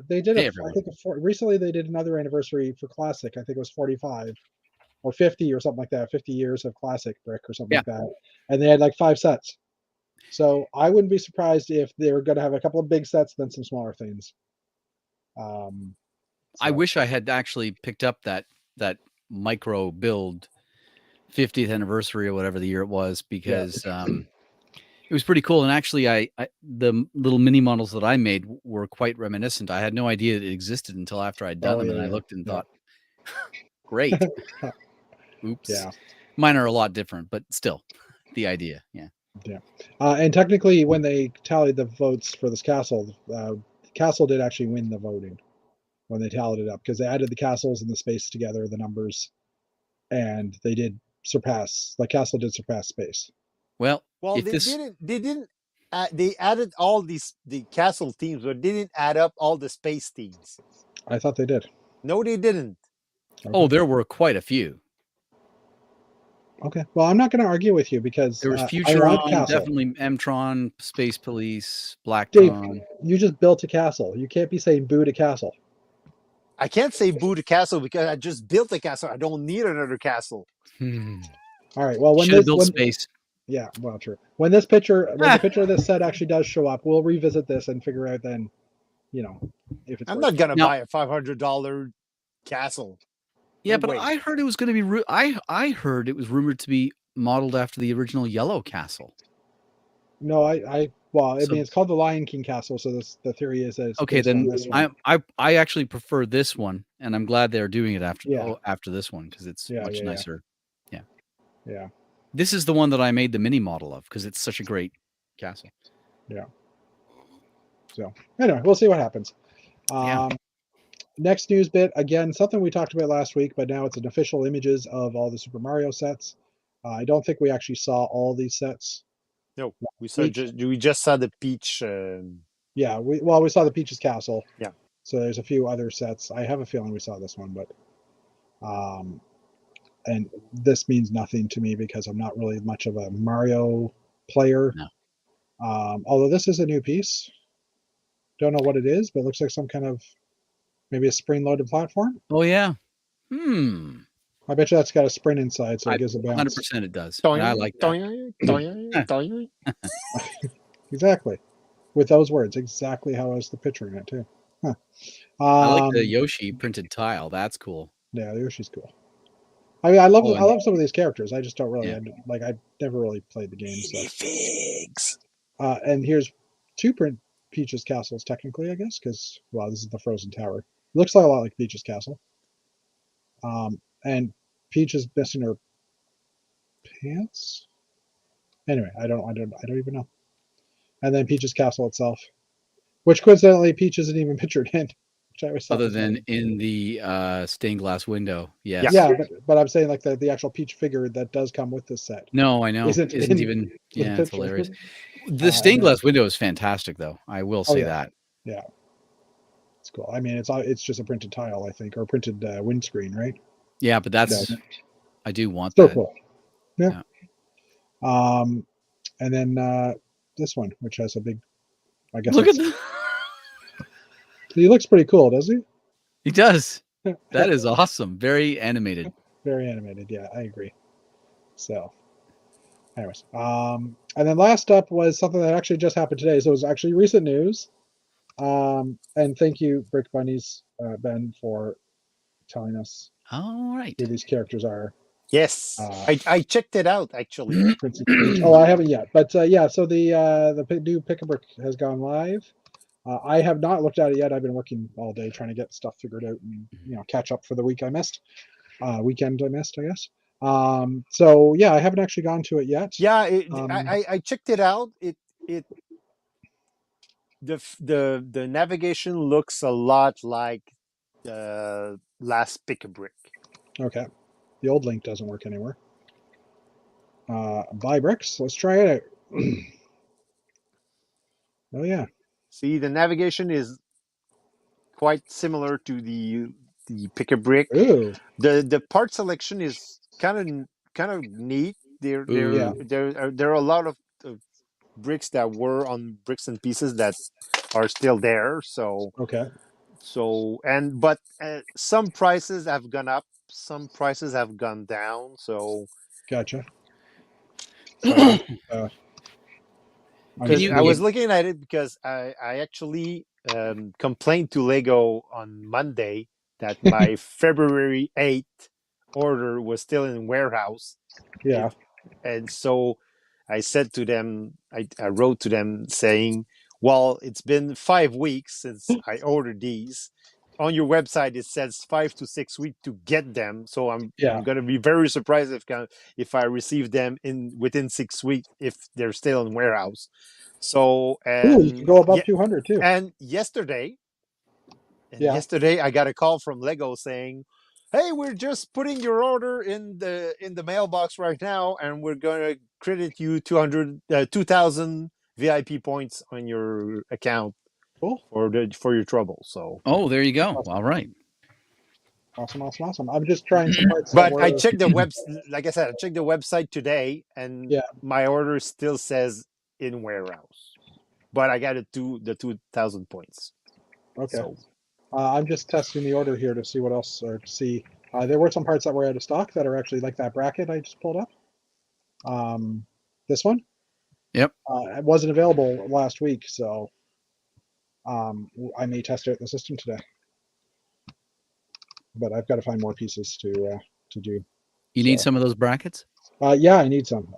they did Hey, it? I think recently they did another anniversary for Classic. I think it was 45 or 50 or something like that. 50 years of Classic Brick or something like that, and they had like 5 sets. So I wouldn't be surprised if they're going to have a couple of big sets, then some smaller things. I wish I had actually picked up that micro build 50th anniversary or whatever the year it was, because it was pretty cool. And actually, the little mini models that I made were quite reminiscent. I had no idea it existed until after I'd done them, and I looked and thought, great. Oops. Yeah. Mine are a lot different, but still, the idea. Yeah. Yeah. And technically, when they tallied the votes for this castle, the castle did actually win the voting when they tallied it up, because they added the castles and the space together, the numbers, and they did surpass. The castle did surpass space. Well, they added all the castle themes, but didn't add up all the space themes. I thought they did. No, they didn't. Okay. Oh, there were quite a few. Okay. Well, I'm not going to argue with you, because there was Futuron, definitely M-Tron, Space Police, Black Tron. You just built a castle. You can't be saying boo to castle. I can't say boo to castle because I just built a castle. I don't need another castle. All right. Well, when space. Yeah, well, true. When the picture of this set actually does show up, we'll revisit this and figure out then, if it's. I'm not gonna buy a $500 castle. Yeah, but I heard it was going to be. I heard it was rumored to be modeled after the original Yellow Castle. No, I mean, it's called the Lion King Castle, so the theory is that it's okay. Then I actually prefer this one, and I'm glad they're doing it after this one, because it's much nicer. Yeah. This is the one that I made the mini model of, because it's such a great castle. Yeah. So anyway, we'll see what happens. Next news bit, again, something we talked about last week, but now it's an official images of all the Super Mario sets. I don't think we actually saw all these sets. No, we just saw the Peach. Yeah, we saw the Peach's Castle. Yeah. So there's a few other sets. I have a feeling we saw this one, but and this means nothing to me because I'm not really much of a Mario player. No. Although this is a new piece. Don't know what it is, but it looks like some kind of maybe a spring-loaded platform. Oh yeah. I bet you that's got a sprint inside, so it gives a bounce. 100% it does. I like that. Exactly. With those words, exactly how I was picturing it too. Huh. I like the Yoshi printed tile. That's cool. Yeah, the Yoshi's cool. I mean, I love some of these characters. I just don't really I've never really played the game. So. Figs. And here's 2 print Peach's castles, technically, I guess, because this is the Frozen Tower. Looks like a lot like Peach's castle. And Peach is missing her pants. Anyway, I don't even know. And then Peach's castle itself, which coincidentally Peach isn't even pictured in. Which I always other than in the stained glass window. Yes. Yeah, but I'm saying like the actual Peach figure that does come with this set. No, I know. Isn't even. Yeah, it's hilarious. The stained glass window is fantastic, though. I will say that. Yeah, it's cool. I mean, it's just a printed tile, I think, or a printed windscreen, right? Yeah, but that's I do want so that. Cool. Yeah. And then this one, which has a big, I guess. Look at that. He looks pretty cool, does he? He does. That is awesome. Very animated. Very animated. Yeah, I agree. So, anyways, and then last up was something that actually just happened today. So it was actually recent news. And thank you, Brick Bunnies, Ben, for telling us all right who these characters are. Yes, I checked it out actually. I haven't yet, but so the new Pick-a-Brick has gone live. I have not looked at it yet. I've been working all day trying to get stuff figured out and catch up for the weekend I missed, I guess. So yeah, I haven't actually gone to it yet. Yeah, I checked it out. The navigation looks a lot like the last Pick-a-Brick. Okay, the old link doesn't work anymore. Buy bricks. Let's try it out. Oh yeah. See, the navigation is quite similar to the Pick-a-Brick. Ooh. The part selection is kind of neat. There are a lot of bricks that were on Bricks and Pieces that are still there. So Okay. but some prices have gone up, some prices have gone down. So Gotcha. So I'm because you- I was looking at it because I actually complained to Lego on Monday that my February 8th order was still in warehouse. yeah. And so I said to them, I wrote to them saying, well, it's been 5 weeks since I ordered these. On your website, it says 5 to 6 weeks to get them. So I'm going to be very surprised if I receive them within 6 weeks if they're still in warehouse. So Ooh, you can go above 200 too. and yesterday I got a call from Lego saying, "Hey, we're just putting your order in the mailbox right now, and we're going to credit you 2,000 VIP points on your account Cool. for your trouble." So, Oh, there you go. Awesome. All right. Awesome. I'm just trying some parts. but I checked the like I said, I checked the website today, and Yeah. my order still says in warehouse, but I got the 2,000 points. Okay. So, I'm just testing the order here to see what else, or to see. There were some parts that were out of stock that are actually like that bracket I just pulled up. This one. Yep. It wasn't available last week, so I may test it in the system today. But I've got to find more pieces to do. You need some of those brackets? Yeah, I need some.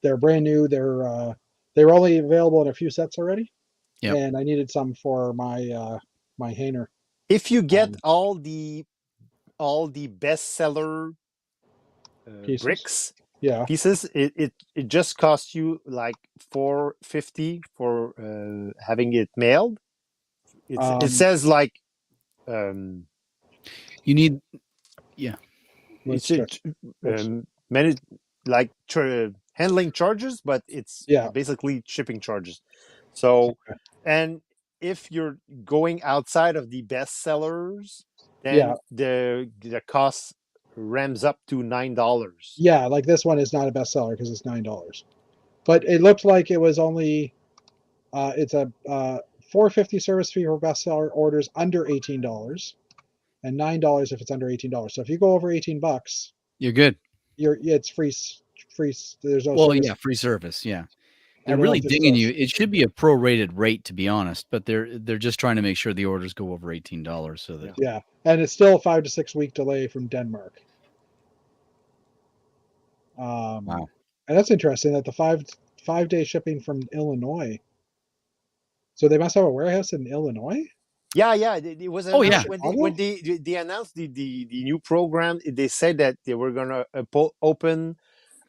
They're brand new. They were only available in a few sets already. Yep. And I needed some for my my hanger. if you get all the bestseller bricks pieces, it just costs you like $4.50 for having it mailed. It says like you need let's it's check. many like handling charges, but it's basically shipping charges. So and if you're going outside of the bestsellers, then the cost ramps up to $9. Yeah, like this one is not a bestseller because it's $9. But it looked like it was only it's a $4.50 service fee for bestseller orders under $18, and $9 if it's under $18. So if you go over $18, you're good. It's free. There's no well, service. yeah, free service. Yeah, they're really dinging you. It should be a prorated rate, to be honest, but they're just trying to make sure the orders go over $18 so that and it's still a 5 to 6 week delay from Denmark. Wow, and that's interesting that the 5-day shipping from Illinois. So they must have a warehouse in Illinois. Yeah, it was announced when they announced the new program. They said that they were gonna open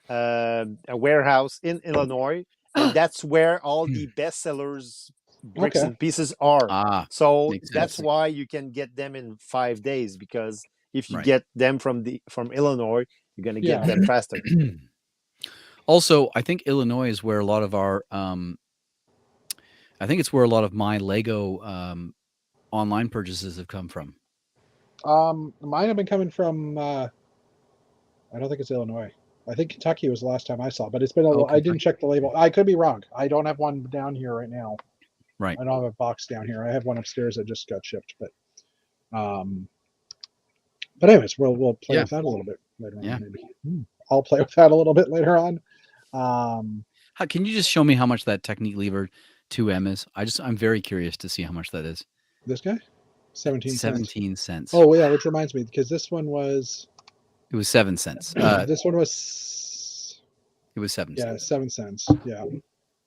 a warehouse in Illinois, and that's where all the bestsellers bricks and pieces are. So that's why you can get them in 5 days, because if you get them from Illinois, you're gonna get them faster. Also, I think Illinois is where a lot of our I think it's where a lot of my Lego online purchases have come from. Mine have been coming from I don't think it's Illinois. I think Kentucky was the last time I saw, but it's been a while. I didn't check the label. I could be wrong. I don't have one down here right now. Right. I don't have a box down here. I have one upstairs that just got shipped, but anyways, we'll play with that a little bit later on. Maybe. I'll play with that a little bit later on. Can you just show me how much that Technic lever 2M is? I'm very curious to see how much that is. This guy? 17 cents. 17 cents. Oh yeah, which reminds me, because this one was it was 7 cents. This one was it was 7 cents. 7 cents. Yeah.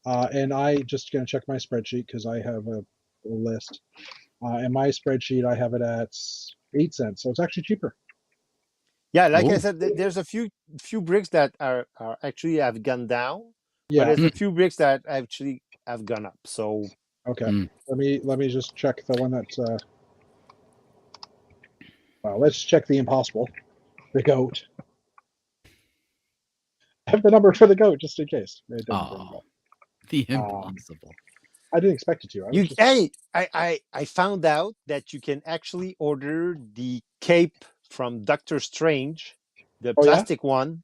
And I just gonna check my spreadsheet because I have a list. In my spreadsheet I have it at 8 cents. So it's actually cheaper. Yeah, like I said, there's a few bricks that are actually have gone down. Yeah. But there's a few bricks that actually have gone up. So okay. Let me just check the one that's well, let's check the impossible. The goat. I have the number for the goat just in case. The impossible. I didn't expect it to. I found out that you can actually order the cape from Doctor Strange, the plastic one.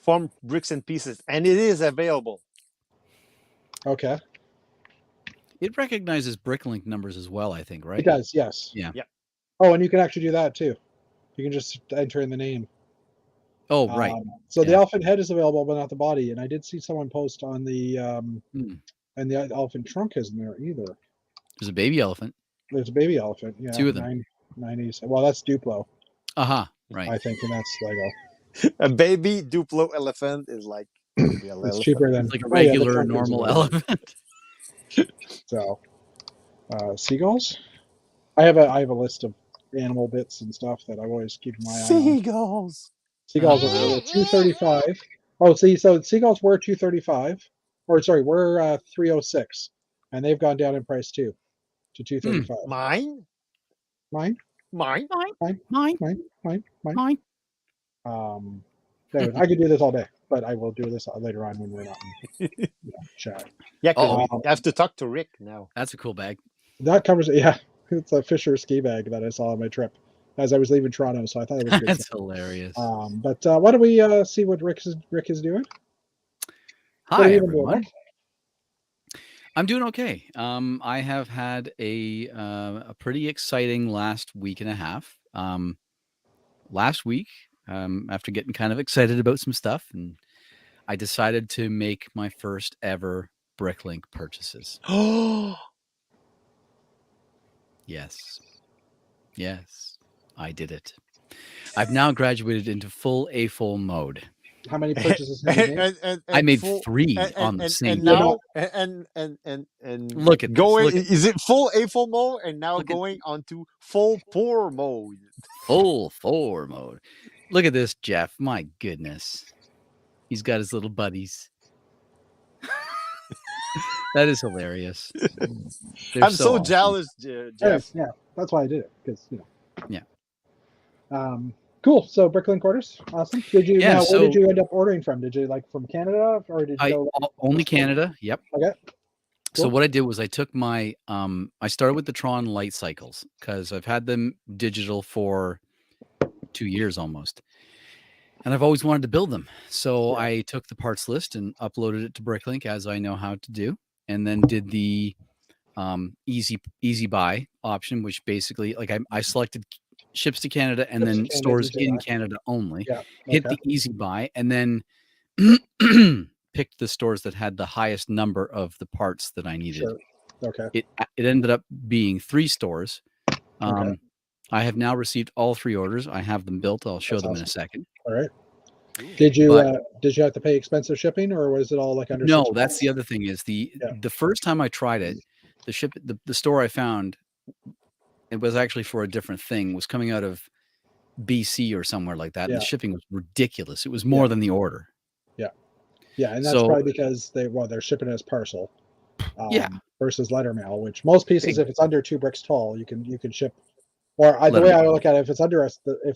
from Bricks and Pieces, and it is available. Okay. It recognizes Bricklink numbers as well, I think, right? It does, yes. Yeah. Yep. Oh, and you can actually do that too. You can just enter in the name. Oh, right. So the Yeah. elephant head is available, but not the body. And I did see someone post on the Hmm. and the elephant trunk isn't there either. There's a baby elephant. There's a baby elephant. Yeah, 2 of them. 90s. Well, that's Duplo, Aha. Right. I think, and that's Lego. A baby Duplo elephant is like a real It's elephant. cheaper than It's like a oh, yeah, the regular, trunk is normal available. elephant. So, seagulls. I have a list of animal bits and stuff that I always keep my eye on. Seagulls. Seagulls are $235. Oh, see, so seagulls were $235, or sorry, were $306, and they've gone down in price too, to $235. Mine. Mine. Mine. Anyways, I could do this all day, but I will do this later on when we're not in chat. Yeah, because Oh. we have to talk to Rick now. That's a cool bag. That covers it. Yeah, it's a Fisher ski bag that I saw on my trip as I was leaving Toronto, so I thought it was good. That's hilarious. But why don't we see what Rick is doing? Hi, What are you doing, everyone. Rick? I'm doing okay. I have had a pretty exciting last week and a half. Last week, after getting kind of excited about some stuff, and I decided to make my first ever Bricklink purchases. Yes, I did it. I've now graduated into full AFOL mode. How many purchases have you made? I made 3 on the same and day. now and Look at this, going. look at Is it full A4 mode and now Look at- going onto full pour mode? Full 4 mode. Look at this, Jeff. My goodness. He's got his little buddies. That is hilarious. They're I'm so awesome. jealous, Jeff. Yeah, that's why I did it, because Yeah. Cool. So Bricklink orders, awesome. Did you? Yeah, Now, so- where did you end up ordering from? Did you from Canada, or did you go? Only Canada. Yep. Okay. So Cool. what I did was I took my I started with the Tron light cycles because I've had them digital for 2 years almost. And I've always wanted to build them. So I took the parts list and uploaded it to Bricklink as I know how to do, and then did the easy buy option, which basically I selected ships to Canada and Ships to then Canada, stores easy in buy. Canada only. Yeah. Hit Okay. the easy buy and then picked the stores that had the highest number of the parts that I needed. Sure. Okay. It ended up being 3 stores. Okay. I have now received all 3 orders. I have them built. I'll show That's them in a awesome. second. All right. Did you But- have to pay expensive shipping, or was it all like under? No, $6? that's the other thing is the first time I tried it, the store I found, it was actually for a different thing, was coming out of BC or somewhere like that. And the Yeah. shipping was ridiculous. It was more than the order. Yeah, and that's So- probably because they're shipping it as parcel. Yeah. Versus letter mail, which most pieces, Big- if it's under 2 bricks tall, you can ship. Or the Letter way I mail. look at it, if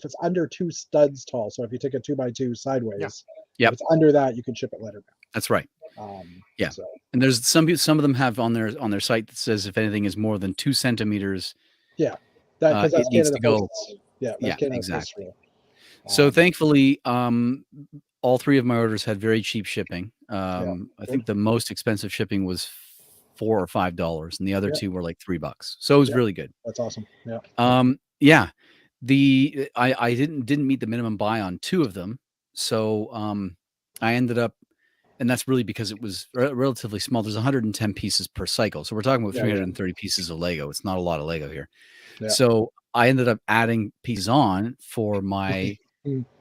it's under 2 studs tall, so if you take a 2x2 sideways, Yep. if it's under that, you can ship it letter That's right. mail. Yeah. So, And there's some of them have on their site that says if anything is more than 2 centimeters. because that's it needs Canada to go- Post's. Yeah, that's Yeah, Canada Post's exactly. rule. So thankfully, all 3 of my orders had very cheap shipping. I think the most expensive shipping was $4 or $5, and the other Yeah. 2 were like $3. So it was Yeah. really good. That's awesome. Yeah. Yeah, I didn't meet the minimum buy on 2 of them, so I ended up, and that's really because it was relatively small. There's 110 pieces per cycle, so we're talking about Yeah, 330 pieces of Lego. It's not a lot of Lego here. Yeah. So I ended up adding pieces on for my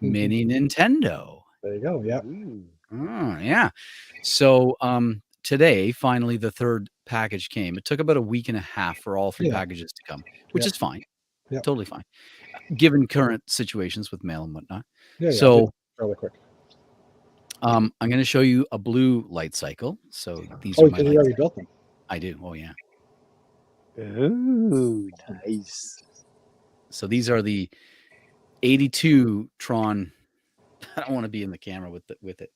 mini Nintendo. There you go. Yeah. Ooh. Oh, yeah. So today, finally, the 3rd package came. It took about a week and a half for all 3 Yeah. packages to come, which Yeah. is fine. Yeah. Totally fine, given current situations with mail and whatnot. Yeah. So really quick. I'm going to show you a blue light cycle. So these Oh, are my because you light already cycles. built them. I do. Oh, yeah. Ooh, nice. So these are the 82 Tron. I don't want to be in the camera with it.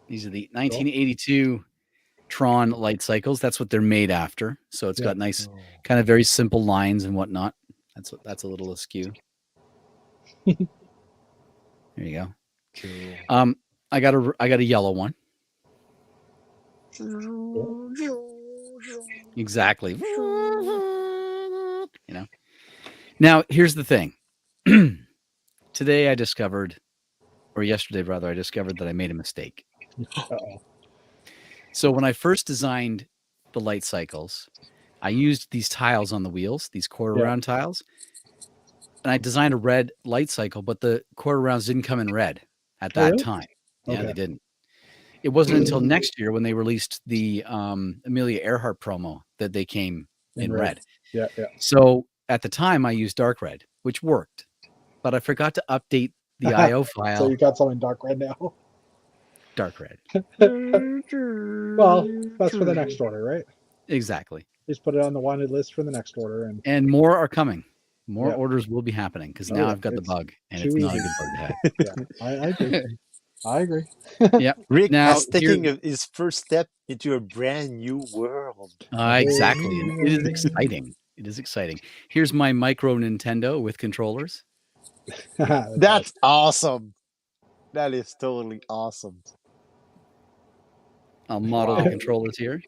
These are the 1982 Tron light cycles. That's what they're made after. So it's Yeah. got nice, kind of very simple lines and whatnot. That's a little askew. There you go. Cool. I got a yellow one. Exactly. Now here's the thing. Today I discovered, or yesterday rather, I discovered that I made a mistake. Uh-oh. So when I first designed the light cycles, I used these tiles on the wheels, these quarter round tiles, and I designed a red light cycle, but the quarter rounds didn't come in red at that time. Yeah, they didn't. It wasn't until next year when they released the Amelia Earhart promo that they came in red. Yeah. So at the time, I used dark red, which worked, but I forgot to update the IO file. So you got something dark red now. Dark red. Well, that's for the next order, right? Exactly. Just put it on the wanted list for the next order, and more are coming. More orders will be happening because now I've got the bug, and it's not a good bug to have. Yeah, I agree. I agree. Yeah. Rick now, is taking his first step into a brand new world. Exactly. And it is exciting. It is exciting. Here's my micro Nintendo with controllers. That's awesome. That is totally awesome. I'll model the controllers here.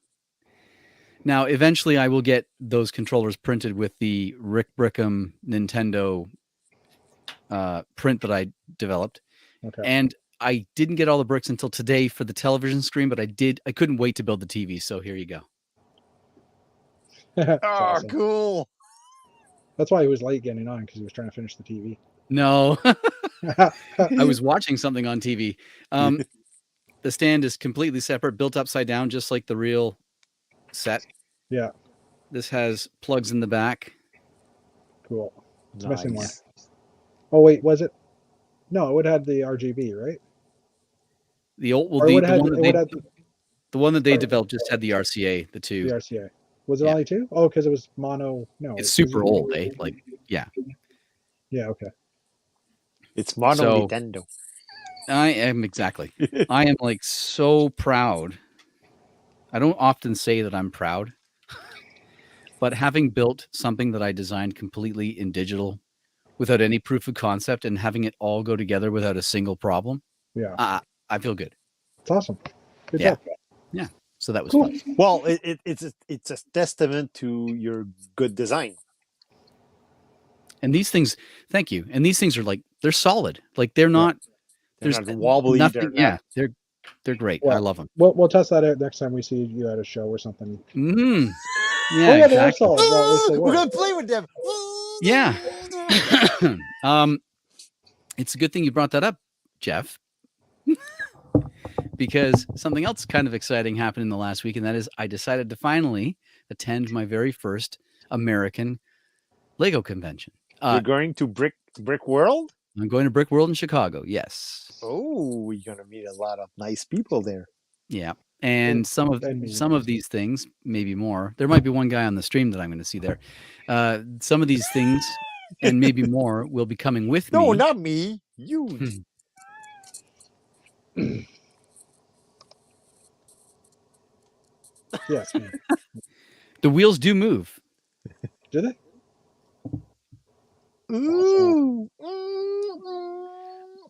Now, eventually I will get those controllers printed with the Rick Brickham Nintendo print that I developed. Okay. And I didn't get all the bricks until today for the television screen, but I couldn't wait to build the TV. So here you go. Awesome. Cool. That's why he was late getting on, because he was trying to finish the TV. No, I was watching something on TV. The stand is completely separate, built upside down, just like the real set. Yeah. This has plugs in the back. Cool. It's missing one. Oh, wait, was it? No, it had the RGB, right? The old, well, the one that they developed just had the RCA, the two. The RCA. Was it only two? Oh, because it was mono. No, it's super old, eh? Like, yeah. Yeah. Okay. It's mono Nintendo. I am exactly. I am like so proud. I don't often say that I'm proud, but having built something that I designed completely in digital, without any proof of concept, and having it all go together without a single problem. Yeah. I feel good. It's awesome. Good job. Yeah. So that was fun. Well, it's a testament to your good design. And these things, thank you. And these things are like, they're solid. Like they're not, They're not wobbly. Nothing, they're great. Well, I love them. We'll test that out next time we see you at a show or something. Yeah, exactly. We're gonna play with them. Yeah. It's a good thing you brought that up, Jeff, because something else kind of exciting happened in the last week, and that is I decided to finally attend my very first American Lego convention. You're going to Brickworld? I'm going to Brickworld in Chicago. Yes. Oh, you're gonna meet a lot of nice people there. Yeah. And some of these things, maybe more. There might be one guy on the stream that I'm going to see there. Some of these things, and maybe more, will be coming with me. No, not me. You. Yes. Man. The wheels do move. Do they? Ooh.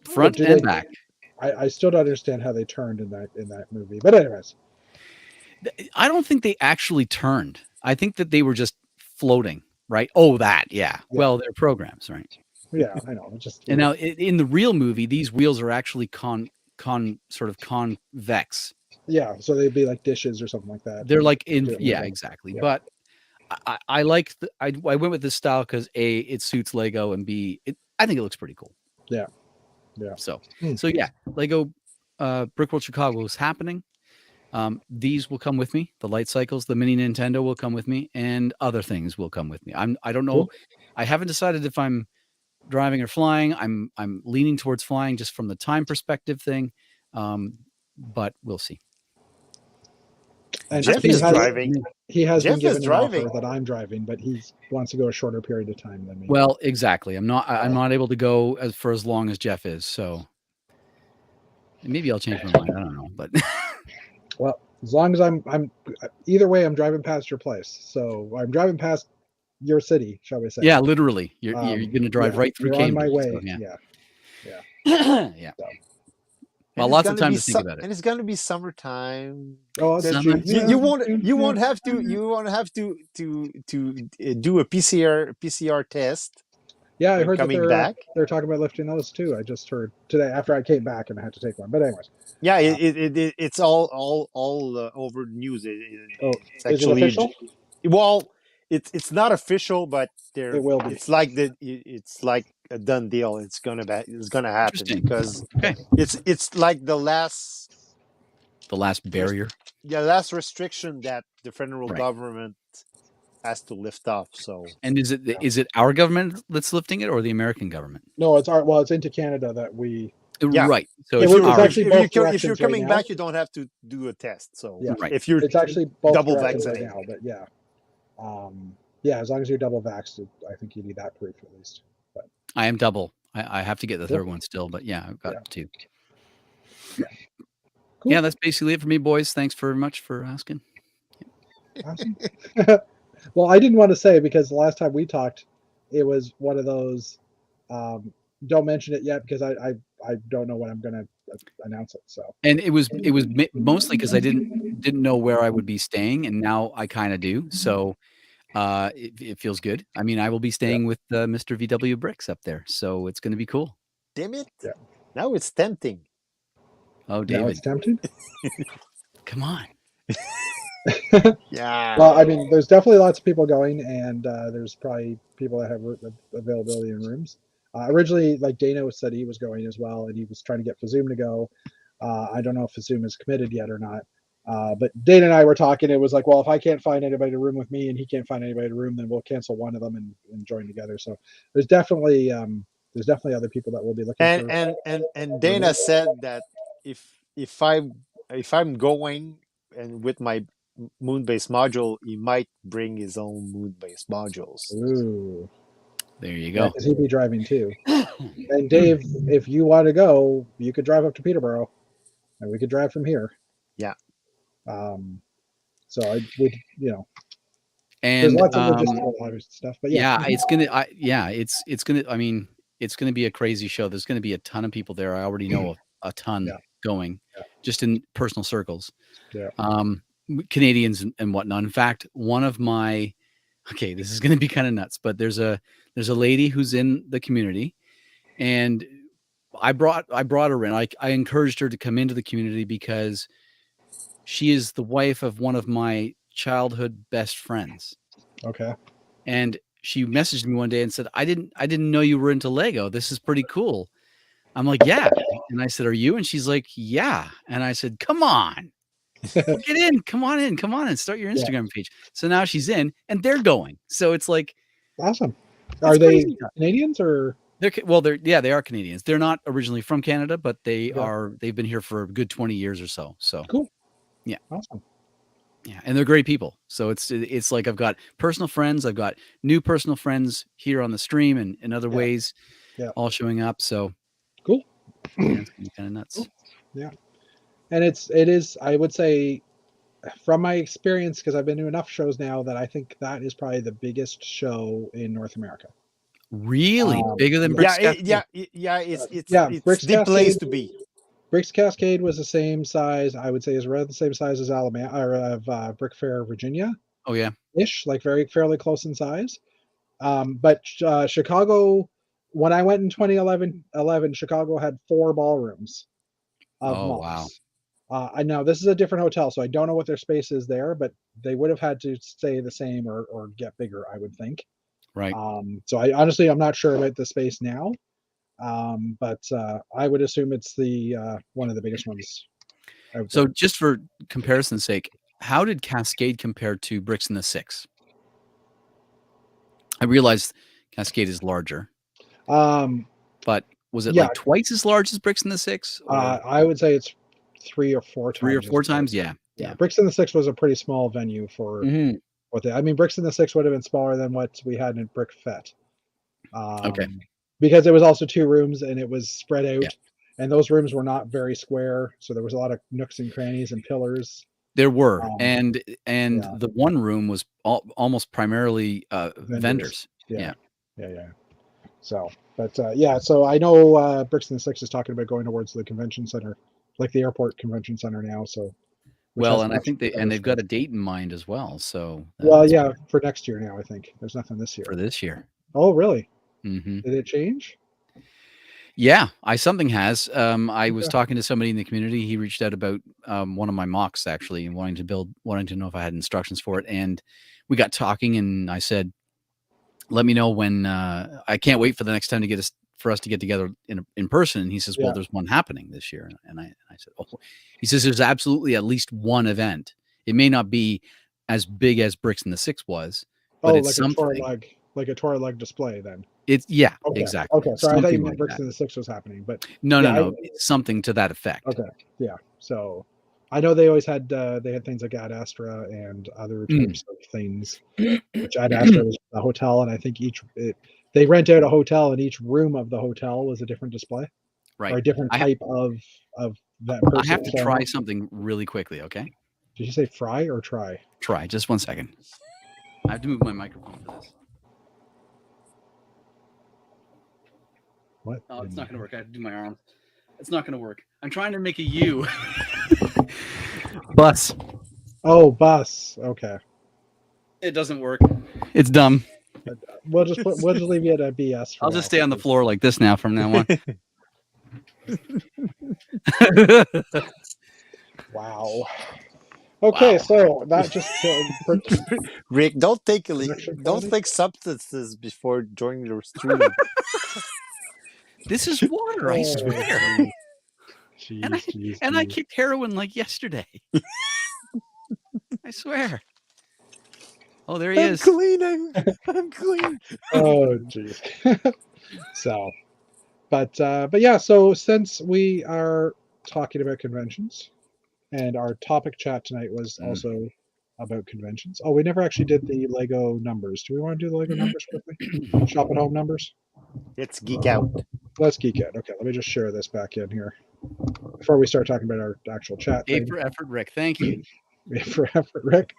Front and back. I still don't understand how they turned in that movie. But anyways. I don't think they actually turned. I think that they were just floating, right? Oh, yeah. Well, they're programs, right? Yeah, I know. And now in the real movie, these wheels are actually sort of convex. Yeah, so they'd be like dishes or something like that. They're like exactly. Yeah. But I like I went with this style because A, it suits Lego, and B, I think it looks pretty cool. Yeah. Yeah. So yeah, Lego Brickworld Chicago is happening. These will come with me. The light cycles, the mini Nintendo will come with me, and other things will come with me. I don't know. Cool. I haven't decided if I'm driving or flying. I'm leaning towards flying just from the time perspective thing. But we'll see. And Jeff is driving. He has been given an offer that I'm driving, but he wants to go a shorter period of time than me. Well, exactly. I'm not able to go for as long as Jeff is. So maybe I'll change my mind. I don't know, but. Well, as long as I'm either way, I'm driving past your place. So I'm driving past your city, shall we say? Yeah, literally. You're going to drive right through Cambridge. On my way. So, yeah. Yeah. So, Well, lots of time to think about it. And it's gonna be summertime. Oh, that's Summer- June. You, Yeah, you won't June, you yeah. won't have to do a PCR test. Yeah, I when heard that coming back. they're talking about lifting those too. I just heard today after I came back and I had to take one. But anyways, Yeah, it's all over news. oh, It's is it actually official? well, it's not official, but It will be. it's like it's like a done deal. It's gonna happen Interesting. because Okay. it's like the last barrier. last restriction that the federal Right. government has to lift off. So And is it our government that's lifting it or the American government? No, it's into Canada that we. Yeah. Right. So It it's was- ours. actually both if you're directions right coming now. back, you don't have to do a test. So Yeah. Right. if you're It's actually both double directions right vaccinated. now. But yeah, as long as you're double vaxxed, I think you need that proof at least. I am double. I have to get the Cool. third one still, but yeah, I've got Yeah. two. Cool. Yeah, that's basically it for me, boys. Thanks very much for asking. Awesome. Well, I didn't want to say because the last time we talked, it was one of those. Don't mention it yet because I don't know when I'm going to announce it. So And it was mostly because I didn't know where I would be staying, and now I kind of do. So it feels good. I mean, I will be staying with Mr. VW Bricks up there, so it's going to be cool. Damn it! Yeah. Now it's tempting. Oh, now David, it's tempting. come on. Yeah. Well, I mean, there's definitely lots of people going, and there's probably people that have availability in rooms. Originally, like Dana said, he was going as well, and he was trying to get Fazoom to go. I don't know if Fazoom is committed yet or not. But Dana and I were talking. It was like, well, if I can't find anybody to room with me, and he can't find anybody to room, then we'll cancel one of them and join together. So there's definitely other people that will be looking for. And Dana said that if I'm going and with my moon-based module, he might bring his own moon-based modules. Ooh, There you yeah, go. because he'd be driving too. And Dave, if you want to go, you could drive up to Peterborough, and we could drive from here. Yeah. So I would, there's And lots of logistical stuff, but yeah. it's gonna. I mean, it's gonna be a crazy show. There's gonna be a ton of people there. I already know a ton going, just in personal circles. Yeah. Canadians and whatnot. In fact, one of my, this is going to be kind of nuts, but there's a lady who's in the community, and I brought her in. I encouraged her to come into the community because she is the wife of one of my childhood best friends. Okay. And she messaged me one day and said, I didn't know you were into Lego. This is pretty cool. I'm like, yeah. And I said, are you? And she's like, yeah. And I said, come on. Get in, come on in, start your Instagram page. So now she's in, and they're going. So it's like awesome. Are they Canadians or? They are Canadians. They're not originally from Canada, but they've been here for a good 20 years or so. So cool. Yeah, awesome. Yeah, and they're great people. So it's like I've got personal friends, I've got new personal friends here on the stream and in other ways, all showing up. So cool. Yeah, it's gonna be kind of nuts. Cool. Yeah. And it is, I would say, from my experience, because I've been to enough shows now, that I think that is probably the biggest show in North America. Really? Bigger than Bricks Cascade? It's Bricks the place to be. Bricks Cascade was the same size, I would say, is around the same size as Alabama, or of Brick Fair, Virginia. Oh, yeah. Ish, like fairly close in size. But Chicago, when I went in 2011, Chicago had 4 ballrooms. Wow. I know this is a different hotel, so I don't know what their space is there, but they would have had to stay the same or get bigger, I would think. Right. So I'm not sure about the space now, but I would assume it's the one of the biggest ones. So just for comparison's sake, how did Cascade compare to Bricks in the Six? I realized Cascade is larger. But was it like twice as large as Bricks in the Six? I would say it's 3 or 4 times. 3 or 4 times, yeah. Bricks in the Six was a pretty small venue for what I mean. Bricks in the Six would have been smaller than what we had in Brick Fete. Because it was also 2 rooms and it was spread out, and those rooms were not very square, so there was a lot of nooks and crannies and pillars. There were, and the one room was almost primarily vendors. Yeah. So, but so I know Bricks in the Six is talking about going towards the convention center like the airport convention center now. So, which Well, has and I much think better they've got a space. date in mind as well. So Well, that's yeah, for next year now. I think there's nothing this year. for this year. Oh, really? Hmm. Did it change? Yeah, something has. I was Okay. talking to somebody in the community. He reached out about one of my mocks actually, and wanting to know if I had instructions for it. And we got talking, and I said, "Let me know when." I can't wait for the next time for us to get together in person. And he says, "Well, Yeah. there's one happening this year." And I said, "Oh," he says, "There's absolutely at least one event. It may not be as big as Bricks in the Six was, but Oh, it's something. like a tour leg display then. It's yeah, Okay. exactly, Okay. Sorry, I thought you something meant like Bricks that. in the Six was happening, but No, yeah, no, no, it's something to that effect." okay. Yeah. So I know they always had they had things like Ad Astra and other types of things. Which Ad Astra was a hotel, and I think they rent out a hotel, and each room of the hotel was a different display or Right. a different I type of that I person have to showing try up. something really quickly, okay? Did you say fry or try? Try, just 1 second. I have to move my microphone for this. What? Oh, it's not gonna work. I have to do my arms. It's not gonna work. I'm trying to make a U. Bus. Oh, bus. Okay. It doesn't work. It's dumb. We'll just leave you at a BS. For I'll now, just stay on the because- floor like this now from now on. Wow. Okay, Wow. so that just Rick, don't take Connection don't quality? take substances before joining your stream. This is water, I swear. Jeez. And I kicked heroin like yesterday. I swear. Oh, there he I'm is. clean. I'm clean. Oh, jeez. So, but yeah. So since we are talking about conventions, and our topic chat tonight was also about conventions. Oh, we never actually did the Lego numbers. Do we want to do the Lego numbers quickly? Shop at home numbers. Let's geek out. Let's geek out. Okay, let me just share this back in here before we start talking about our actual chat A thing. for effort, Rick. Thank you. For effort, Rick.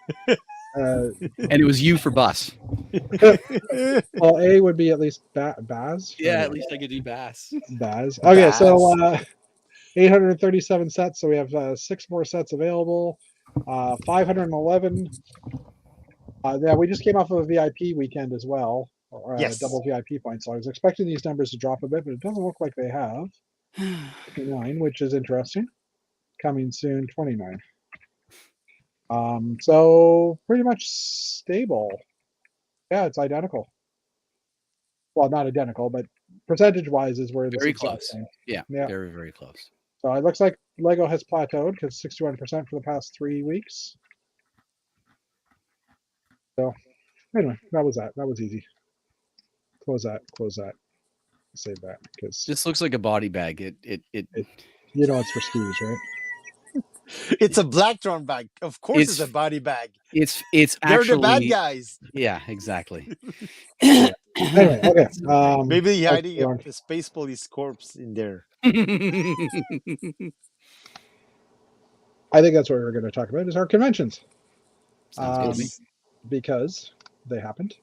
And it was you for bus. Well, A would be at least Baz. Yeah, at least I could do bass. Baz. Okay, so Baz. 837 sets. So we have 6 more sets available. 511. Yeah, we just came off of a VIP weekend as well. Yes. Double VIP points. So I was expecting these numbers to drop a bit, but it doesn't look like they have. 59, which is interesting. Coming soon, 29. So pretty much stable. Yeah, it's identical. Well, not identical, but percentage-wise is where this Very exact close. same. Yeah, Yeah. very, very close. So it looks like Lego has plateaued because 61% for the past 3 weeks. So anyway, that was that. That was easy. Close that. Close that. Save that because This looks like a body bag. you know it's for skis, right? It's a black Tron bag. Of course, it's a body bag. It's They're actually the bad guys. Yeah, exactly. Anyway, okay. Maybe hiding a space police corpse in there. I think that's what we're going to talk about is our conventions. Sounds good to me. Because they happened.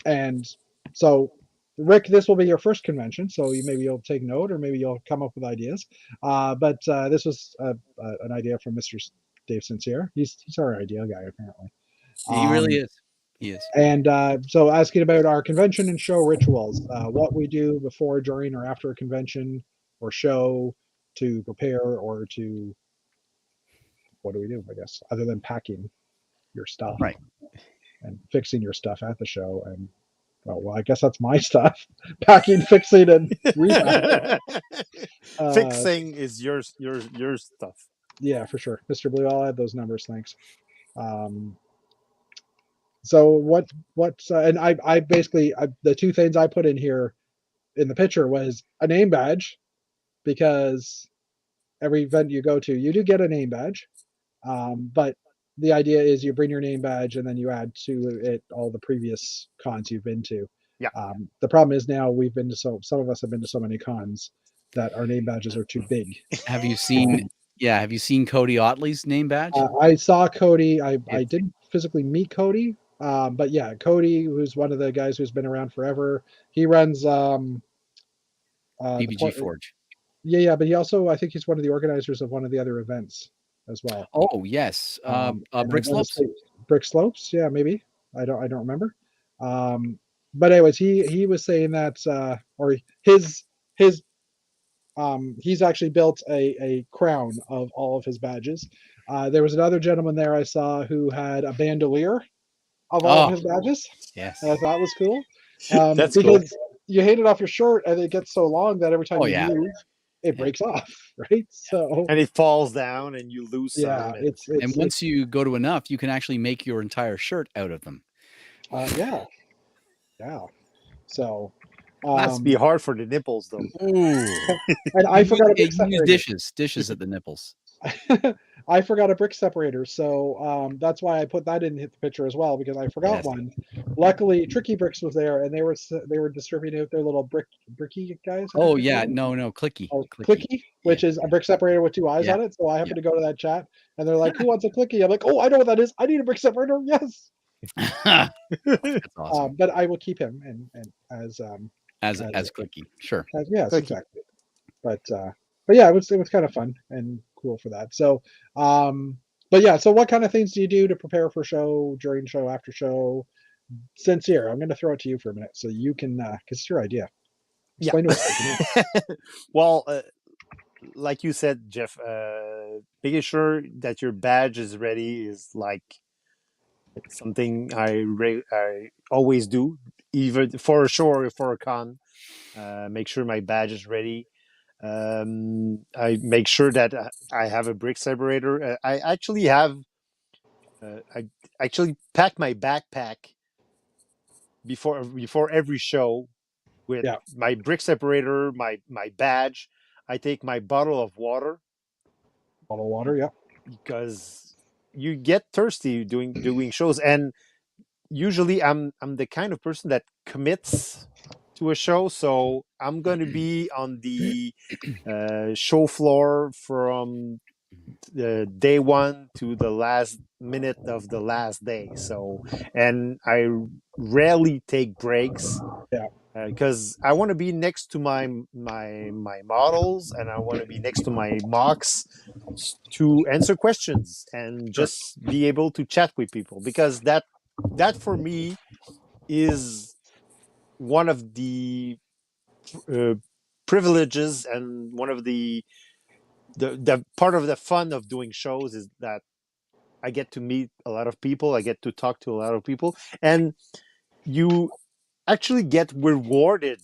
And so, Rick, this will be your first convention, so maybe you'll take note or maybe you'll come up with ideas. But this was an idea from Mr. Dave Sincere. He's our idea guy, apparently. He really is. He is. And so asking about our convention and show rituals, what we do before, during, or after a convention or show to prepare or to, what do we do, I guess, other than packing your stuff. Right. And fixing your stuff at the show. And, well, I guess that's my stuff. Packing, fixing, and repacking. Fixing is your stuff. Yeah, for sure. Mr. Blue, I'll add those numbers, thanks. So what's and I basically the 2 things I put in here in the picture was a name badge, because every event you go to you do get a name badge, but the idea is you bring your name badge and then you add to it all the previous cons you've been to. Yeah. The problem is now we've been to some of us have been to so many cons that our name badges are too big. Have you seen have you seen Cody Otley's name badge? I saw Cody. I didn't physically meet Cody. But yeah, Cody, who's one of the guys who's been around forever, he runs PVG Forge. Yeah, but he also, I think he's one of the organizers of one of the other events as well. Oh yes, And Brick I want to Slopes. say Brick Slopes. Yeah, maybe. I don't remember. But anyways, he was saying that, or his he's actually built a crown of all of his badges. There was another gentleman there I saw who had a bandolier of all of Oh his badges, yes. and I thought was cool, That's cool. because you hang it off your shirt and it gets so long that every time Oh you yeah. move, it Yeah. breaks off, right? So And it falls down, and you lose yeah, some. And And once you go to enough, you can actually make your entire shirt out of them. yeah, yeah. So must be hard for the nipples, though. Ooh. and I forgot a brick You use separator. dishes at the nipples. I forgot a brick separator, so that's why I put that in the picture as well, because I forgot Yes. one. Luckily, Tricky Bricks was there, and they were distributing out their little bricky guys. I think Oh they yeah, call them. no, clicky. Oh, Clicky. clicky, which is a brick separator with two eyes Yeah. on it. So I happened Yeah. to go to that chat, and they're like, "Who wants a clicky?" I'm like, "Oh, I know what that is. I need a brick separator." Yes, That's awesome. but I will keep him and As clicky. Sure. yes, Cookie. exactly. But yeah, it was kind of fun and cool for that. So but yeah, so what kind of things do you do to prepare for show, during show, after show? Sincere, I'm going to throw it to you for a minute so you can, because it's your idea. Yeah. Explain to us. Well, like you said, Jeff, making sure that your badge is ready is like something I always do, either for a show or for a con. Make sure my badge is ready. I make sure that I have a brick separator. I actually have. I actually pack my backpack before every show with Yeah, my brick separator, my badge. I take my bottle of water bottle of water. Yeah. because you get thirsty doing shows, and usually I'm the kind of person that commits to a show, so I'm going to be on the show floor from day one to the last minute of the last day. So, and I rarely take breaks Yeah. because I want to be next to my models, and I want to be next to my mocks to answer questions and Sure. just be able to chat with people, because that for me is one of the uh, privileges, and one of the part of the fun of doing shows is that I get to meet a lot of people, I get to talk to a lot of people, and you actually get rewarded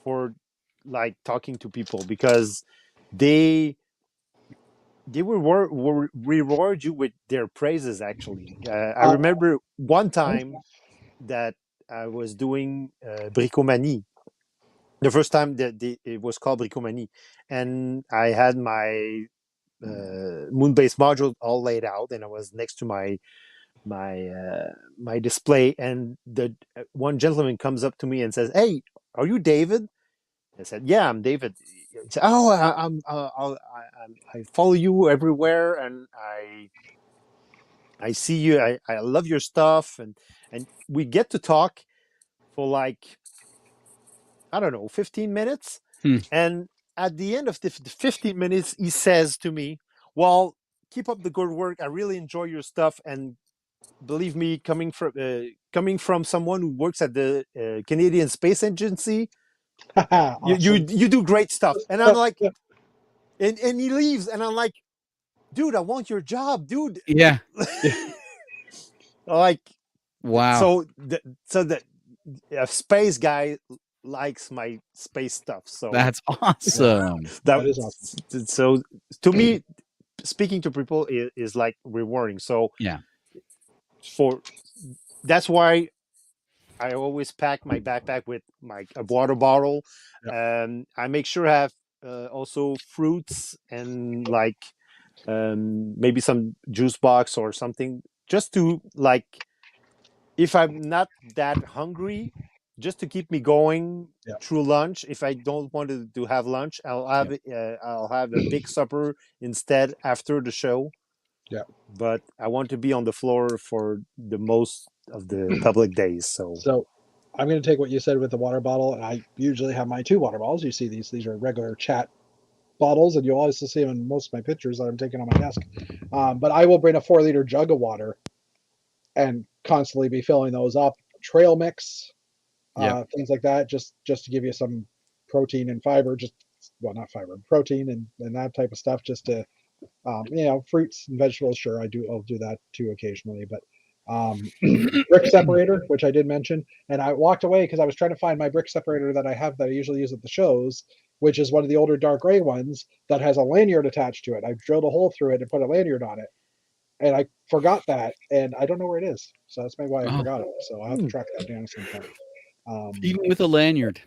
for like talking to people, because they will reward you with their praises. Actually, I Uh, remember one time that I was doing Bricomanie, the first time that it was called Bricomanie, and I had my Moonbase module all laid out, and I was next to my display, and the one gentleman comes up to me and says, "Hey, are you David?" I said, "Yeah, I'm David." He said, "Oh, I follow you everywhere, and I see you. I love your stuff." And we get to talk for like, I don't know, 15 minutes. Hmm. And at the end of the 15 minutes, he says to me, "Well, keep up the good work. I really enjoy your stuff, and believe me, coming from someone who works at the Canadian Space Agency, awesome. you do great stuff." And I'm like, and he leaves, and I'm like, "Dude, I want your job, dude." Yeah. Like, Wow. so the a space guy likes my space stuff. So That's awesome. that That is awesome. so to me, speaking to people is like rewarding. So Yeah. for that's why I always pack my backpack with a water bottle. I make sure I have also fruits and like maybe some juice box or something, just to like, if I'm not that hungry, just to keep me going Yeah. through lunch. If I don't want to have lunch, I'll have a big supper instead after the show. Yeah. But I want to be on the floor for the most of the public days. So So I'm going to take what you said with the water bottle, and I usually have my two water bottles. You see these are regular chat bottles, and you'll always see them in most of my pictures that I'm taking on my desk. But I will bring a 4-liter jug of water and constantly be filling those up. Trail mix, things like that, just to give you some protein and fiber, not fiber, protein and that type of stuff, just to fruits and vegetables. Sure, I'll do that too occasionally, but brick separator, which I did mention, and I walked away because I was trying to find my brick separator that I have that I usually use at the shows, which is one of the older dark gray ones that has a lanyard attached to it. I drilled a hole through it and put a lanyard on it, and I forgot that, and I don't know where it is. So that's maybe why I forgot it. So I'll have to track that down at some point. Even with a lanyard.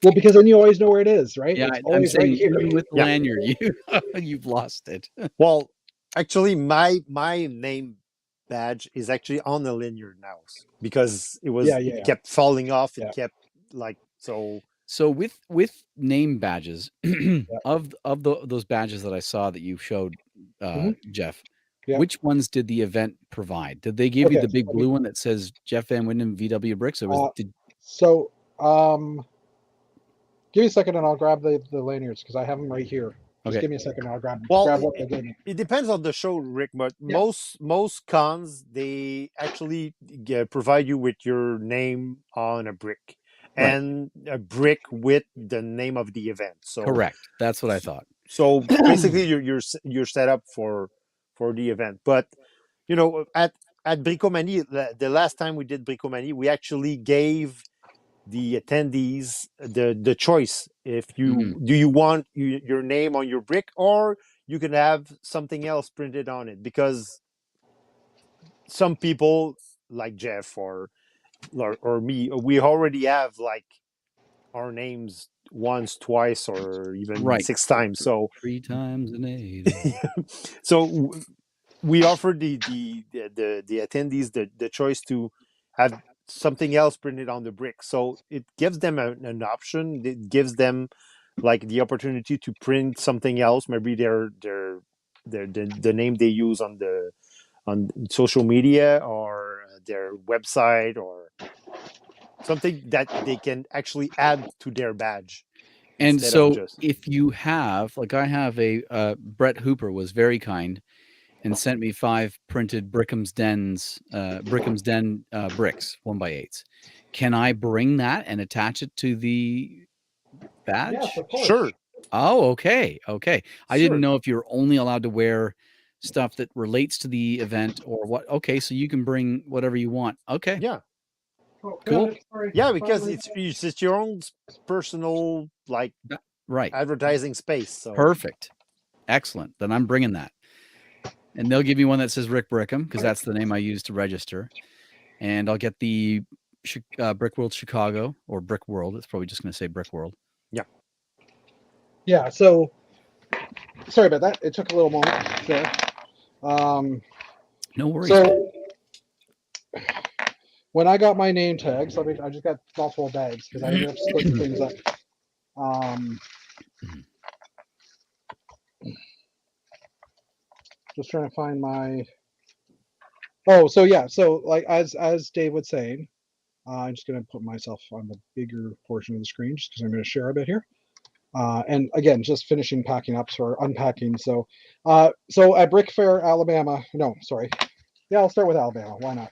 Well, because then you always know where it is, right? Yeah, It's I'm always saying right here. even with the lanyard, you've lost it. Well, actually, my name badge is actually on the lanyard now because it kept falling off. It kept so. So with name badges of those badges that I saw that you showed, Jeff, which ones did the event provide? Did they give you the big blue one that says Jeff Van Winden VW Bricks, or was give me a second and I'll grab the lanyards because I have them right here. Just give me a second and I'll grab what they gave me. It depends on the show, Rick, but most cons, they actually provide you with your name on a brick and a brick with the name of the event. So correct. That's what I thought. So basically you're set up for the event. But at Bricomanie, the last time we did Bricomanie, we actually gave the attendees the choice if you want your name on your brick, or you can have something else printed on it, because some people like Jeff or me, we already have like our names once, twice, or even 6 times. So 3 times an 8. So we offered the attendees the choice to have something else printed on the brick. So it gives them an option. It gives them like the opportunity to print something else, maybe the name they use on social media or their website, or something that they can actually add to their badge. And so if you have, like I have Brett Hooper was very kind and sent me 5 printed Brickham's Den bricks, 1x8s. Can I bring that and attach it to the badge? Yes, of course. Sure. Oh, okay. I didn't know if you're only allowed to wear stuff that relates to the event or what. Okay, so you can bring whatever you want. Okay. Yeah. Cool. Yeah, because it's your own personal advertising space. So. Perfect. Excellent. Then I'm bringing that. And they'll give me one that says Rick Brickham, because that's the name I use to register. And I'll get the Brickworld Chicago, or Brickworld. It's probably just going to say Brickworld. Yeah. Yeah. So sorry about that. It took a little moment there. No worries. So when I got my name tags, I just got multiple bags because I ended up splitting things up. Just trying to find my. Oh, so yeah. So like as Dave was saying, I'm just going to put myself on the bigger portion of the screen just because I'm going to share a bit here. And again, just finishing packing up or unpacking. So at Brick Fair, Alabama. No, sorry. Yeah, I'll start with Alabama. Why not?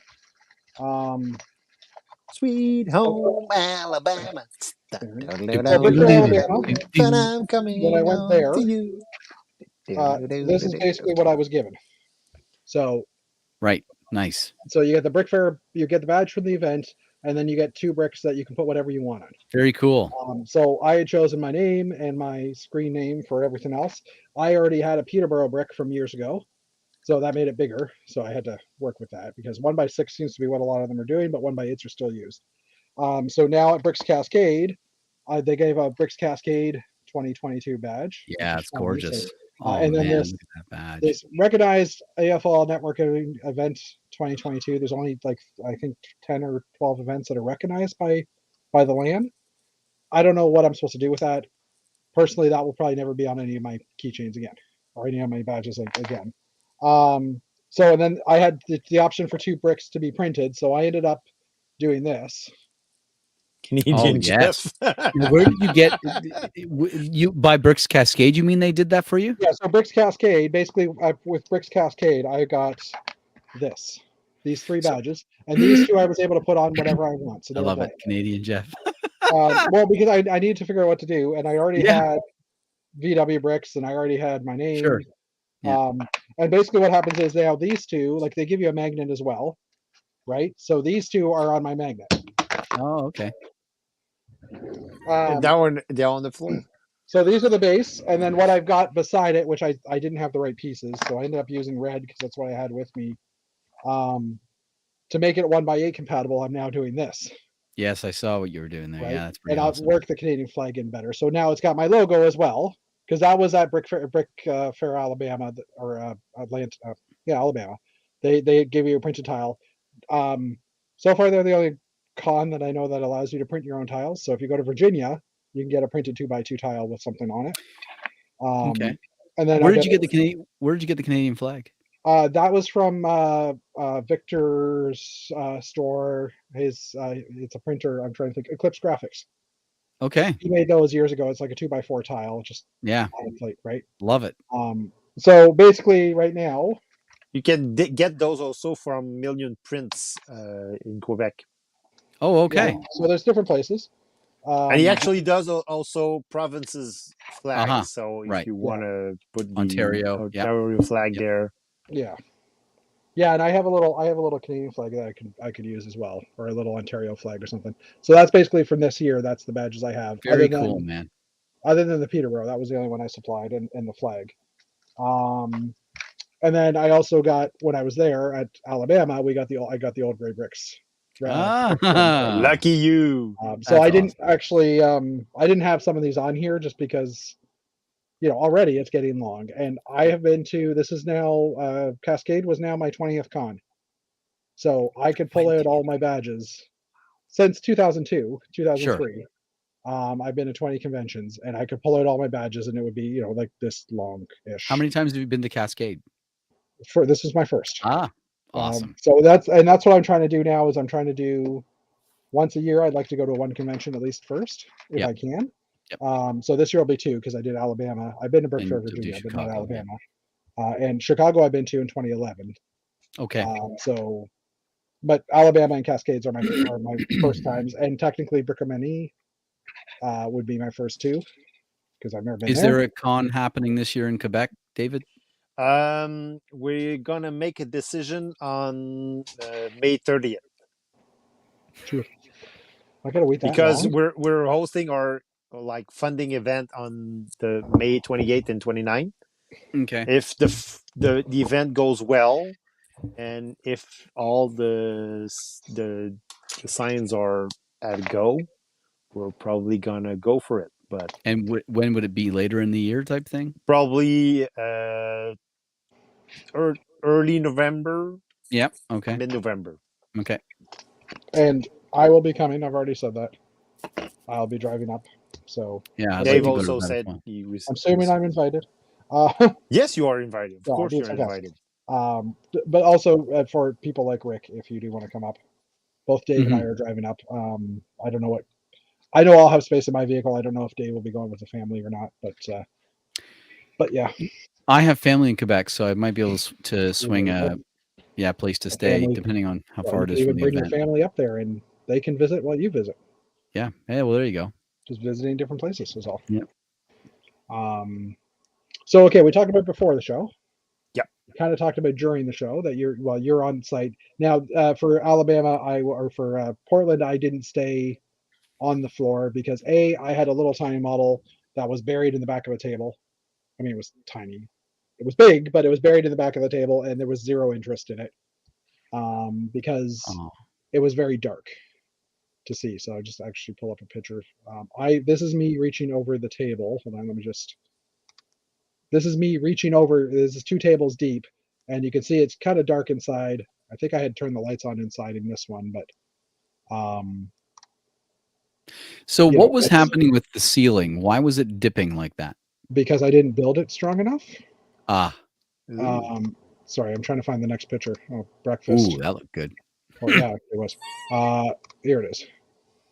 Sweet home Alabama. When I went there, this is basically what I was given. So right, nice. So you get the Brick Fair, you get the badge from the event, and then you get 2 bricks that you can put whatever you want on. Very cool. So I had chosen my name and my screen name for everything else. I already had a Peterborough brick from years ago, so that made it bigger. So I had to work with that because 1x6 seems to be what a lot of them are doing, but 1x8s are still used. So now at Bricks Cascade, they gave a Bricks Cascade 2022 badge. Yeah, it's gorgeous. And then this recognized AFL networking event 2022. There's only I think 10 or 12 events that are recognized by the LAN. I don't know what I'm supposed to do with that. Personally, that will probably never be on any of my keychains again or any of my badges again. So and then I had the option for 2 bricks to be printed. So I ended up doing this. Canadian yes. Jeff. Now, where did you get you by Bricks Cascade? You mean they did that for you? Yeah, so Bricks Cascade, basically with Bricks Cascade, I got these 3 badges, and these 2 I was able to put on whatever I want. So I they're love blank. it, Canadian Jeff. Well, because I needed to figure out what to do, and I already Yeah. had VW Bricks, and I already had my name. Sure. Yeah. And basically what happens is now these 2, like they give you a magnet as well, right? So these 2 are on my magnet. Oh, okay. And that one, they're on the floor. So these are the base, and then what I've got beside it, which I didn't have the right pieces, so I ended up using red because that's what I had with me. To make it 1x8 compatible, I'm now doing this. Yes, I saw what you were doing there. Right? Yeah, that's pretty and awesome. I'll work the Canadian flag in better. So now it's got my logo as well, because that was at Brick Fair, Alabama, or Atlanta, Alabama. They give you a printed tile. So far, they're the only con that I know that allows you to print your own tiles. So if you go to Virginia, you can get a printed 2x2 tile with something on it. Okay. And then Where did you get the Canadian flag? That was from Victor's store. His it's a printer. I'm trying to think. Eclipse Graphics. Okay. He made those years ago. It's like a 2x4 tile, just Yeah. on a plate, right? Love it. So basically, right now, You can get those also from Million Prints in Quebec. Oh, okay. yeah, so there's different places. And he actually does also provinces flags. Uh-huh. So if Right. you want to put the Ontario, yep. Ontario flag Yep. there, yeah, and I have a little Canadian flag that I could use as well, or a little Ontario flag or something. So that's basically from this year. That's the badges I have. Very cool, man. Other than the Peterborough, that was the only one I supplied, and the flag. And then I also got, when I was there at Alabama, I got the old gray bricks. lucky you. So I didn't actually I didn't have some of these on here just because, already it's getting long, and I have been to, this is now Cascade was now my 20th con, so I could pull out all my badges since 2002, 2003. Sure. I've been to 20 conventions, and I could pull out all my badges, and it would be like this long-ish. How many times have you been to Cascade? This is my first. Awesome. So that's what I'm trying to do now. Is I'm trying to do once a year. I'd like to go to one convention at least first, if I can. Yep. So this year will be 2 because I did Alabama. I've been to Brickworld, Virginia, but not Alabama. Yeah. And Chicago I've been to in 2011. Okay. But Alabama and Cascades are my first times, and technically Brickworld would be my first 2 because I've never been there. Is there a con happening this year in Quebec, David? We're gonna make a decision on May 30th. Sure. I gotta wait that because long? we're hosting our funding event on the May 28th and 29th. Okay. If the event goes well, and if all the signs are at go, we're probably gonna go for it. But when would it be? Later in the year, type thing? Probably early November. Yep. Okay. Mid-November. Okay. And I will be coming. I've already said that. I'll be driving up. So yeah, Dave also said he was. I'm assuming I'm invited. Yes, you are invited. Of course, you're invited. But also for people like Rick, if you do want to come up, both Dave and I are driving up. I don't know what. I know I'll have space in my vehicle. I don't know if Dave will be going with the family or not, but yeah. I have family in Quebec, so I might be able to swing a place to stay, depending on how far it is from the event. Bring your family up there, and they can visit while you visit. Yeah. Yeah. Well, there you go. Just visiting different places is all. Yeah. So okay, we talked about before the show. Yeah. We kind of talked about during the show that you're on site now. For Alabama, for Portland, I didn't stay on the floor because I had a little tiny model that was buried in the back of a table. I mean, it was tiny. It was big, but it was buried in the back of the table, and there was zero interest in it because it was very dark to see. So I just actually pull up a picture. This is me reaching over the table. Hold on, this is me reaching over. This is 2 tables deep, and you can see it's kind of dark inside. I think I had turned the lights on inside in this one, but so what was happening with the ceiling? Why was it dipping like that? Because I didn't build it strong enough. Sorry, I'm trying to find the next picture. Oh, breakfast. Ooh, that looked good. Oh yeah, it was. Here it is.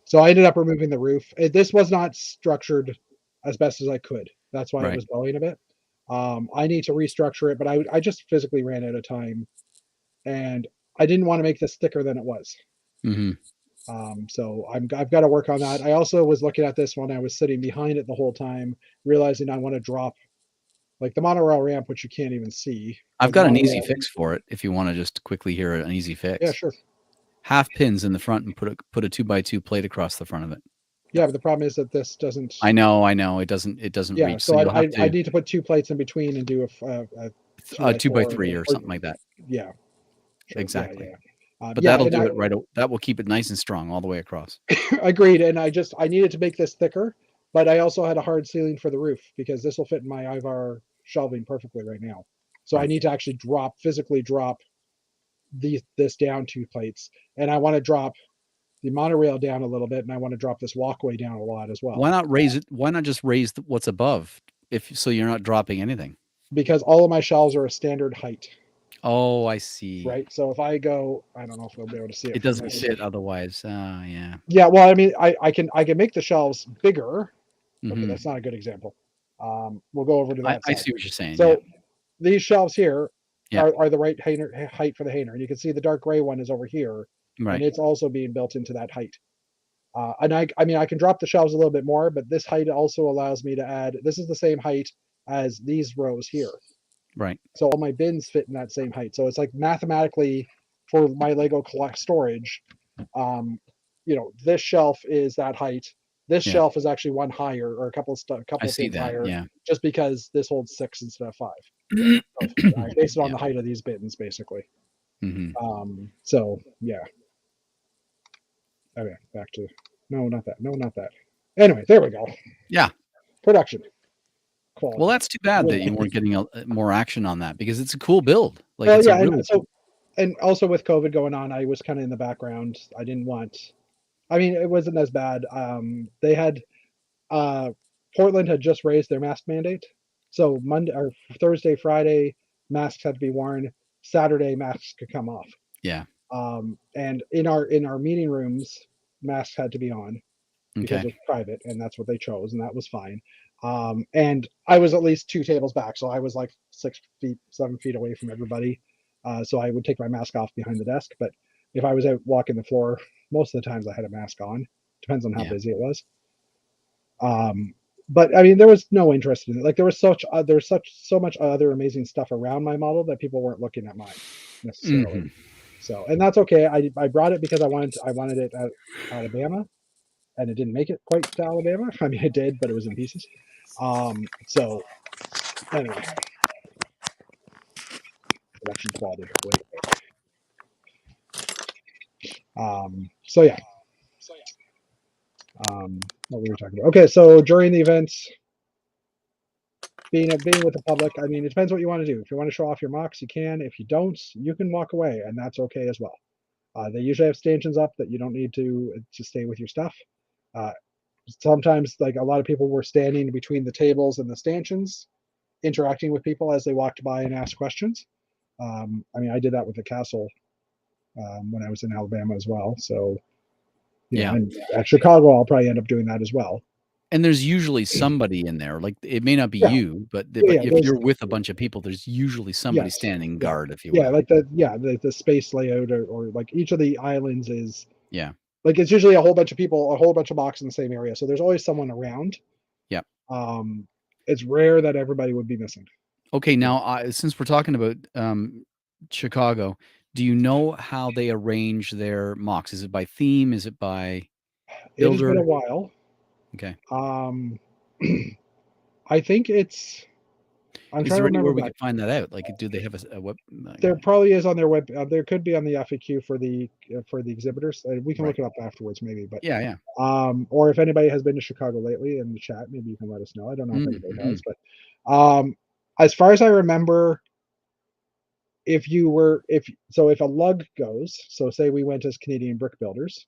So I ended up removing the roof. This was not structured as best as I could. That's why it Right. was blowing a bit. I need to restructure it, but I just physically ran out of time, and I didn't want to make this thicker than it was. Hmm. So I've got to work on that. I also was looking at this when I was sitting behind it the whole time, realizing I want to drop like the monorail ramp, which you can't even see. I've Like the got an easy monorail. fix for it. If you want to just quickly hear an easy fix. Yeah, sure. Half pins in the front and put a 2x2 plate across the front of it. Yeah, but the problem is that this doesn't. I know. It doesn't Yeah, reach. so you'll have I to need to put 2 plates in between and do a 2x3 or something like that. Yeah, sure. Exactly. Yeah. But Yeah, that'll and do it right. That will keep it nice and strong all the way across. agreed. And I needed to make this thicker, but I also had a hard ceiling for the roof because this will fit in my Ivar shelving perfectly right now. So I Right. need to actually physically drop this down 2 plates, and I want to drop the monorail down a little bit, and I want to drop this walkway down a lot as well. Why not raise it? Why not just raise what's above? So you're not dropping anything. Because all of my shelves are a standard height. Oh, I see. Right. So if I go, I don't know if we'll be able to see it. It doesn't fit otherwise. Yeah. Yeah. Well, I mean, I can make the shelves bigger. Okay, Mhm. that's not a good example. We'll go over to that I side. see what you're saying. So Yeah. these shelves here Yeah. are the right height for the hanger, and you can see the dark gray one is over here, and Right. it's also being built into that height. And I mean, I can drop the shelves a little bit more, but this height also allows me to add. This is the same height as these rows here. Right. So all my bins fit in that same height. So it's like mathematically for my Lego collect storage, this shelf is that height. This Yeah. shelf is actually one higher or a couple I of see things that. higher, Yeah. just because this holds 6 instead of 5. Based on the height of these bins, basically. Mhm. So yeah. Okay, back to not that. Anyway, there we go. Yeah. Production quality. Well, that's too bad that you weren't getting more action on that because it's a cool build. Like Well, it's yeah, a really and also with COVID going on, I was kind of in the background. I didn't want. I mean, it wasn't as bad. They had Portland had just raised their mask mandate, so Monday or Thursday, Friday, masks had to be worn. Saturday, masks could come off. Yeah. And in our meeting rooms, masks had to be on because Okay. it's private, and that's what they chose, and that was fine. And I was at least 2 tables back, so I was like 6 feet, 7 feet away from everybody. So I would take my mask off behind the desk. But if I was out walking the floor, most of the times I had a mask on. Depends on how Yeah. busy it was. But I mean, there was no interest in it. Like there was so much other amazing stuff around my model that people weren't looking at mine necessarily. Mhm. So, and that's okay. I brought it because I wanted it at Alabama, and it didn't make it quite to Alabama. I mean, it did, but it was in pieces. So anyway, production quality. Wait. So yeah. What were we talking about? Okay, so during the events, being with the public, I mean, it depends what you want to do. If you want to show off your mocks, you can. If you don't, you can walk away, and that's okay as well. They usually have stanchions up that you don't need to stay with your stuff. Sometimes, like a lot of people were standing between the tables and the stanchions, interacting with people as they walked by and asked questions. I mean, I did that with the castle when I was in Alabama as well. So, Yeah. and at Chicago, I'll probably end up doing that as well. And there's usually somebody in there. Like it may not be Yeah. you, but Yeah, if you're with a bunch of people, there's usually somebody Yes. standing guard, if you will. Yeah, like the space layout or like each of the islands is Yeah. like it's usually a whole bunch of people, a whole bunch of mocks in the same area. So there's always someone around. Yeah. It's rare that everybody would be missing. Okay, now since we're talking about Chicago, do you know how they arrange their mocks? Is it by theme? Is it by It has builder? been a while. Okay. I think it's. I'm Is trying to there remember anywhere we back. could find that out? Like, do they have a web? There probably is on their web. There could be on the FAQ for the exhibitors. We can look it up afterwards, maybe. But yeah. or if anybody has been to Chicago lately in the chat, maybe you can let us know. I don't know if anybody has, but as far as I remember, if a lug goes, so say we went as Canadian brick builders,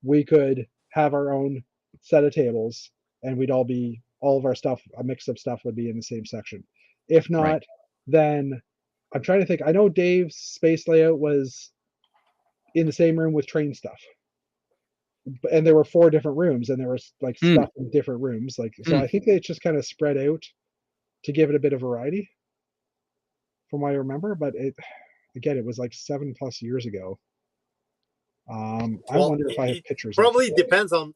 we could have our own set of tables, and we'd all of our stuff, a mix of stuff would be in the same section. If not, then I'm trying to think. I know Dave's space layout was in the same room with train stuff. and there were 4 different rooms, and there was like Hmm. stuff in different rooms. Like, so Hmm. I think they just kind of spread out to give it a bit of variety, from what I remember. But it was like 7+ years ago. I Well, wonder if I have it pictures. probably Of depends on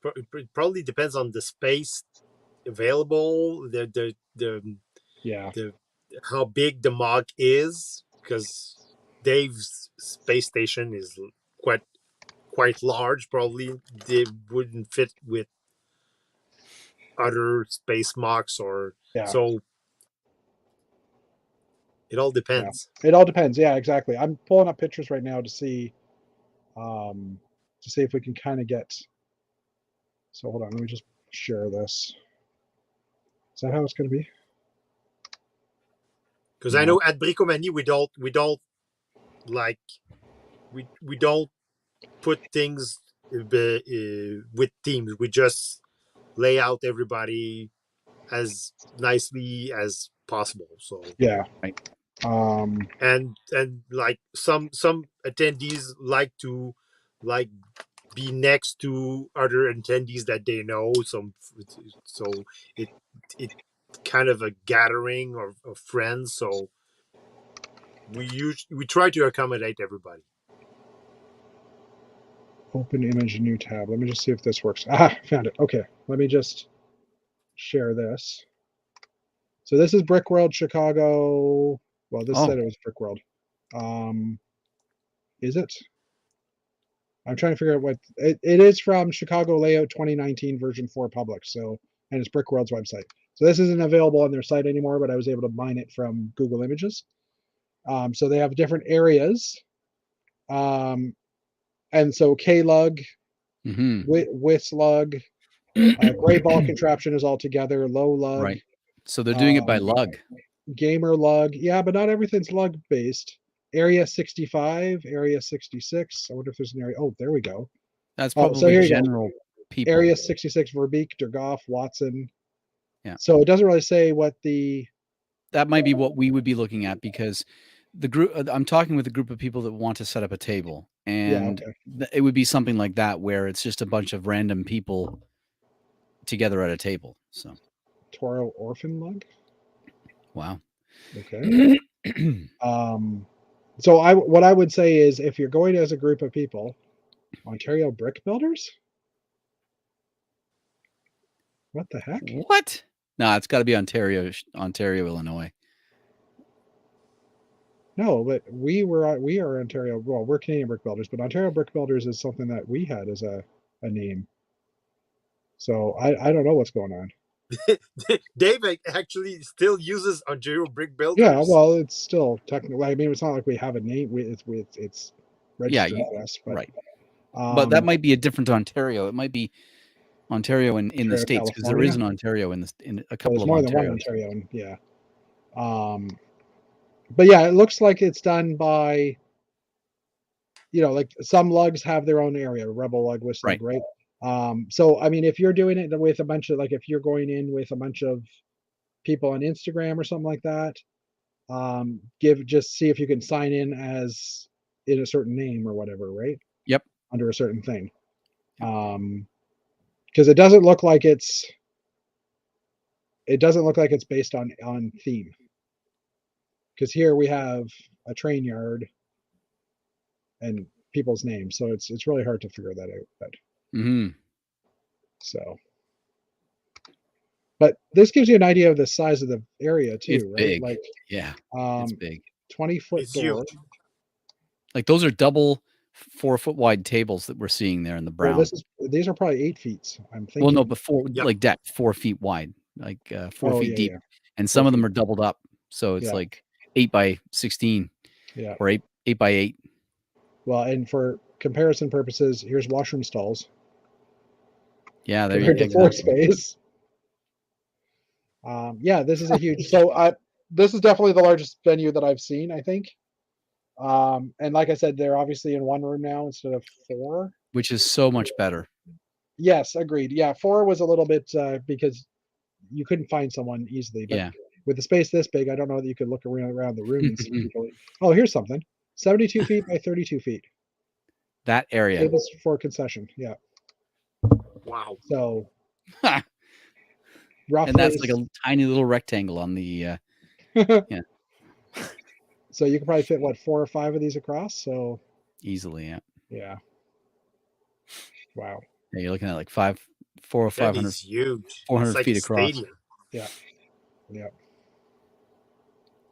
it probably depends on the space available, yeah, the how big the MOG is, because Dave's space station is quite large. Probably they wouldn't fit with other space MOGs, or yeah, so. It all yeah. depends. It all depends. Yeah, exactly. I'm pulling up pictures right now to see if we can kind of get. So hold on, let me just share this. Is that how it's going to be? Because I No. know at Bricomanie we don't like we don't put things with teams. We just lay out everybody as nicely as possible. So Yeah. Right. and like some attendees like to like be next to other attendees that they know. So it kind of a gathering of friends. So we try to accommodate everybody. Open image, new tab. Let me just see if this works. Ah, found it. Okay, let me just share this. So this is Brickworld Chicago. Well, this Oh, said it was Brickworld. Is it? I'm trying to figure out what it is from Chicago Layout 2019 version 4 public. So, and it's Brickworld's website. So this isn't available on their site anymore, but I was able to mine it from Google Images. So they have different areas. And so K-Lug, hmm Wislug, Gray Ball Contraption is all together, Low Lug, right. So they're doing it by um, lug. Gamer Lug. Yeah, but not everything's lug based. Area 65, Area 66. I wonder if there's an area. Oh, there we go. That's Oh, so probably here you go. general people. Area 66, Verbeek, Dergoff, Watson. Yeah. So it doesn't really say what the. That might be what we would be looking at, because the group I'm talking with a group of people that want to set up a table, Yeah, and okay. it would be something like that, where it's just a bunch of random people together at a table. So, Toro Orphan Lug. wow. Okay. So what I would say is, if you're going as a group of people, Ontario Brick Builders. What the heck? What? No, it's got to be Ontario, Illinois. No, but we are Ontario. Well, we're Canadian Brick Builders, but Ontario Brick Builders is something that we had as a name. So I don't know what's going on. Dave actually still uses Ontario Brick Builders. Yeah, well, it's still technically. I mean, it's not like we have a name. It's registered to us, but right. But that might be a different Ontario. It might be Ontario in the Ontario, States, because there is an Ontario in a couple there's of more Ontarios. than one Ontario, and yeah. But yeah, it looks like it's done by, like some lugs have their own area, Rebel Lug, Wish Lug, right? So I mean, if you're doing it with a bunch of, like, if you're going in with a bunch of people on Instagram or something like that, just see if you can sign in as in a certain name or whatever, right? Yep. Under a certain thing. Because it doesn't look like it's based on theme. Because here we have a train yard and people's names, so it's really hard to figure that out. But so, but this gives you an idea of the size of the area too, It's right? big. Like, Yeah, it's big. 20-foot door. Huge. Like, those are double 4-foot wide tables that we're seeing there in the brown. Well, these are probably 8 feet. I'm thinking. Well, no, before like depth, 4 feet wide, like 4 feet deep, and some of them are doubled up, so it's like 8 by 16, or 8 by 8. Well, and for comparison purposes, here's Washroom Stalls. Yeah, there compared to floor space. Yeah, this is a huge. So this is definitely the largest venue that I've seen, I think. And like I said, they're obviously in one room now instead of 4, which is so much better. Yes, agreed. Yeah, 4 was a little bit because you couldn't find someone easily. But with the space this big, I don't know that you could look around the room and see people. Oh, here's something: 72 feet by 32 feet. That area. Tables for concession. Yeah. Wow. So and roughly, that's like a tiny little rectangle on the. So you can probably fit what 4 or 5 of these across. So Easily, yeah. yeah. Wow. Yeah, you're looking at like 400 or That 500, is huge. 400 It's like feet a across. stadium. Yeah. Yeah.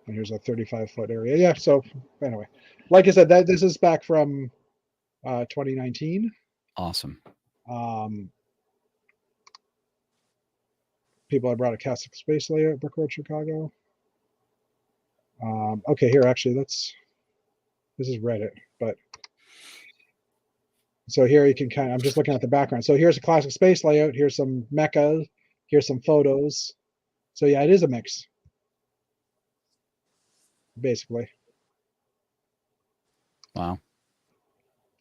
And here's a 35-foot area. Yeah. So anyway, like I said, this is back from 2019. Awesome. People have brought a Catholic space layout at Brickworld Chicago. Okay, here actually, this is Reddit, but so here you can kind of, I'm just looking at the background. So here's a classic space layout. Here's some mecha. Here's some photos. So yeah, it is a mix, basically. Wow.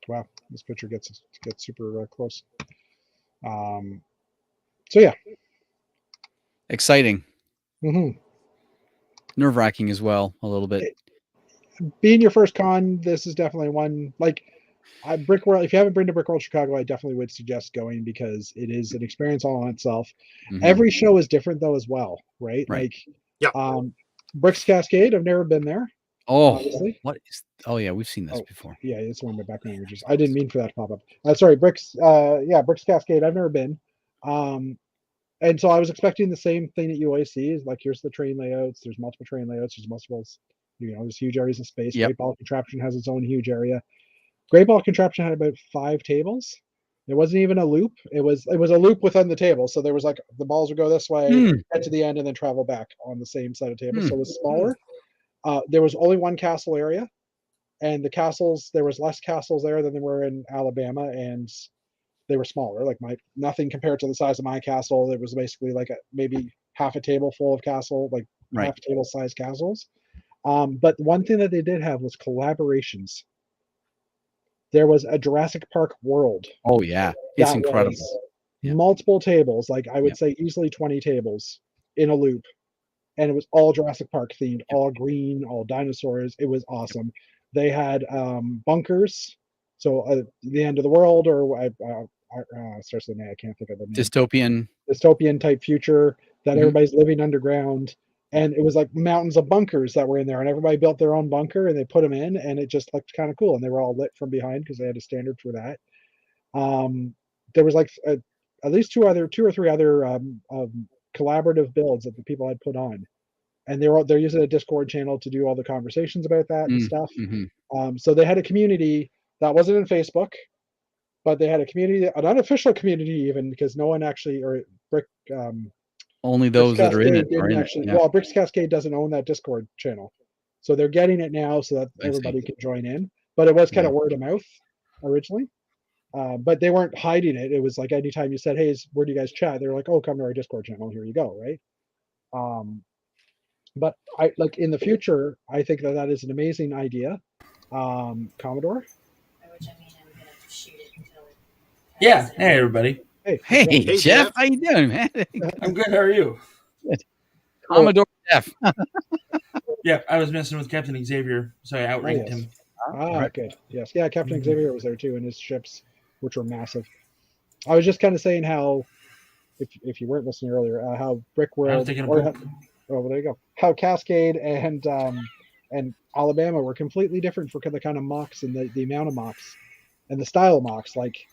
Wow, this picture gets super close. So yeah, Exciting. mm-hmm. Nerve-wracking as well, a little bit. Being your first con, this is definitely one like Brickworld. If you haven't been to Brickworld Chicago, I definitely would suggest going because it is an experience all on itself. Mhm. Every show is different though as well, right? Right. Like, Yeah. Bricks Cascade. I've never been there. Oh, obviously. what is? Oh yeah, we've seen this before. Yeah, it's one of my background languages. I didn't mean for that to pop up. Sorry, Bricks. Bricks Cascade. I've never been. And so I was expecting the same thing that you always see is like, here's the train layouts. There's multiple train layouts. There's multiple, there's huge areas of space. Yep. Great Ball Contraption has its own huge area. Great Ball Contraption had about 5 tables. It wasn't even a loop. It was a loop within the table. So there was like the balls would go this way, get to the end, and then travel back on the same set of tables. So it was smaller. There was only one castle area, and the castles, there was less castles there than there were in Alabama, and they were smaller. Like nothing compared to the size of my castle. It was basically like maybe half a table full of castle, like half a table size castles. But one thing that they did have was collaborations. There was a Jurassic Park world. Oh yeah, it's incredible. Multiple tables, like I would say easily 20 tables in a loop, and it was all Jurassic Park themed, all green, all dinosaurs. It was awesome. They had bunkers. So the end of the world, or starts with an A. I can't think of the name. Dystopian type future that everybody's living underground. And it was like mountains of bunkers that were in there, and everybody built their own bunker and they put them in, and it just looked kind of cool. And they were all lit from behind because they had a standard for that. There was like at least two or three other collaborative builds that the people had put on, and they're using a Discord channel to do all the conversations about that and stuff. So they had a community that wasn't in Facebook, but they had a community, an unofficial community even, because no one actually, or only those that are in it are in it. Yeah. Well, Bricks Cascade doesn't own that Discord channel, so they're getting it now so that everybody can join in. But it was kind of word of mouth originally, but they weren't hiding it. It was like anytime you said, "Hey, where do you guys chat?" They were like, "Oh, come to our Discord channel. Here you go." Right. But I like in the future, I think that is an amazing idea. Commodore. Yeah. Hey, everybody. Hey, Jeff. How you doing, man? I'm good. How are you? Good. Commodore Jeff. Yeah, I was messing with Captain Xavier, so I outranked him. Good. Yes. Yeah, Captain Xavier was there too, and his ships, which were massive. I was just kind of saying how, if you weren't listening earlier, how Brickworld, there you go. How Cascade and Alabama were completely different for the kind of mocks and the amount of mocks and the style of mocks. Like,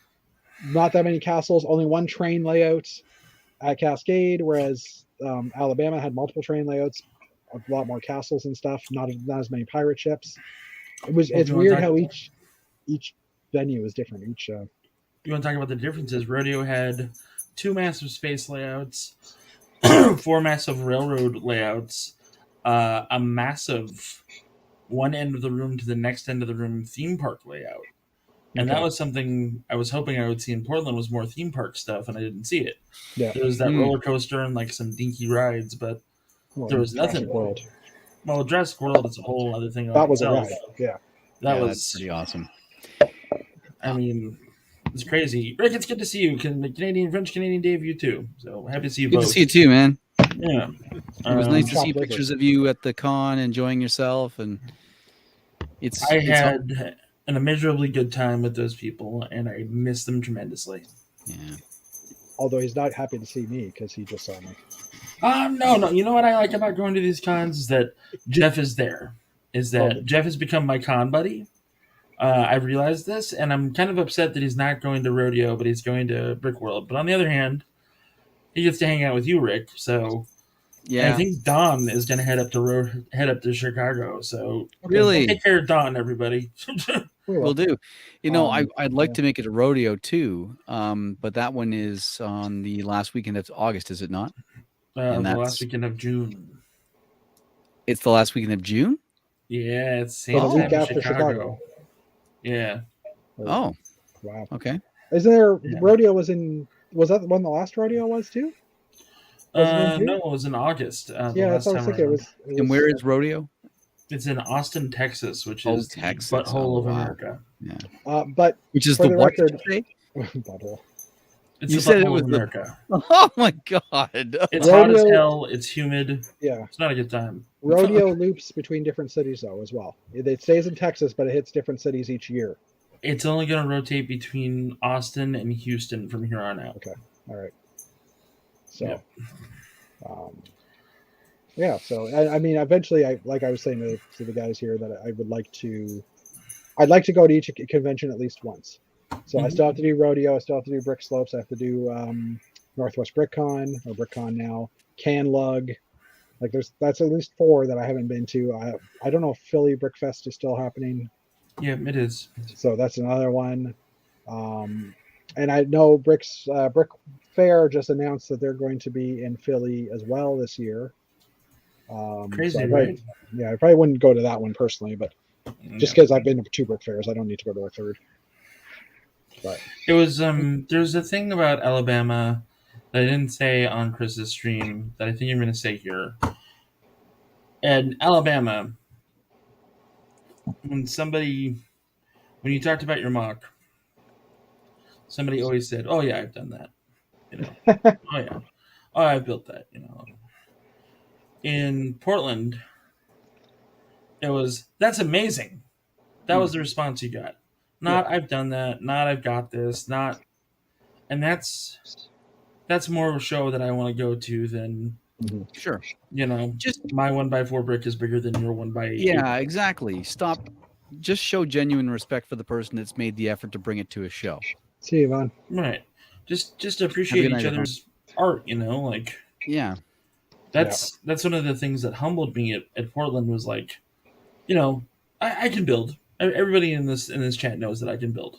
not that many castles, only one train layout at Cascade, whereas Alabama had multiple train layouts, a lot more castles and stuff, not as many pirate ships. It's weird how each venue is different. You want to talk about the differences? Rodeo had 2 massive space layouts, 4 massive railroad layouts, a massive one end of the room to the next end of the room theme park layout. And that was something I was hoping I would see in Portland, was more theme park stuff, and I didn't see it. Yeah. There was that roller coaster and like some dinky rides, but there was nothing. World. Well, Jurassic World is a whole other thing. That was itself. A ride. Yeah. That's pretty awesome. I mean, it's crazy. Rick, it's good to see you. French Canadian Dave, you too. So happy to see you both. Good to see you too, man. Yeah. It was nice to see pictures of you at the con enjoying yourself, and I had an immeasurably good time with those people, and I miss them tremendously. Yeah. Although he's not happy to see me because he just saw me. No. You know what I like about going to these cons is that Jeff is there. Jeff has become my con buddy. I've realized this, and I'm kind of upset that he's not going to Rodeo, but he's going to Brickworld. But on the other hand, he gets to hang out with you, Rick. So Yeah. I think Don is going to head up to Chicago. So Really? take care of Don, everybody. Will do. I'd like to make it a rodeo too, but that one is on the last weekend of August, is it not? The last weekend of June. It's the last weekend of June? Yeah, it's So the week after Chicago. Yeah. Oh. Wow. Okay. Isn't there rodeo was that when the last rodeo was too? No, it was in August. Yeah, that's what I was thinking. It was, and where is rodeo? It's in Austin, Texas, which is Texas. the butthole of America. Yeah. But which is for the record, butthole. It's you the said it butthole was of America. Oh my god! It's hot as hell. It's humid. Yeah, it's not a good time. Rodeo loops between different cities though as well. It stays in Texas, but it hits different cities each year. It's only going to rotate between Austin and Houston from here on out. Okay, all right. So, yeah. So I mean, eventually, like I was saying to the guys here, that I'd like to go to each convention at least once. So I still have to do rodeo. I still have to do Brick Slopes. I have to do Northwest BrickCon or BrickCon now. CanLug. Like that's at least 4 that I haven't been to. I don't know if Philly Brick Fest is still happening. Yeah, it is. So that's another one. And I know Brick Fair just announced that they're going to be in Philly as well this year. Crazy, so right? Yeah, I probably wouldn't go to that one personally, but just because I've been to 2 Brick Fairs, I don't need to go to a third. But it was there's a thing about Alabama that I didn't say on Chris's stream that I think I'm going to say here. And Alabama, when you talked about your mock, somebody always said, "Oh yeah, I've done that." You know, oh yeah, oh I built that. You know, in Portland, it was that's amazing. That was the response you got. Not I've done that. Not I've got this. Not, and that's more of a show that I want to go to than sure. You know, just my 1x4 brick is bigger than your 1x8. Yeah, exactly. Stop. Just show genuine respect for the person that's made the effort to bring it to a show. See you, Yvonne. Right. Just appreciate each other's art. You know, like that's one of the things that humbled me at Portland was like, you know, I can build. Everybody in this chat knows that I can build,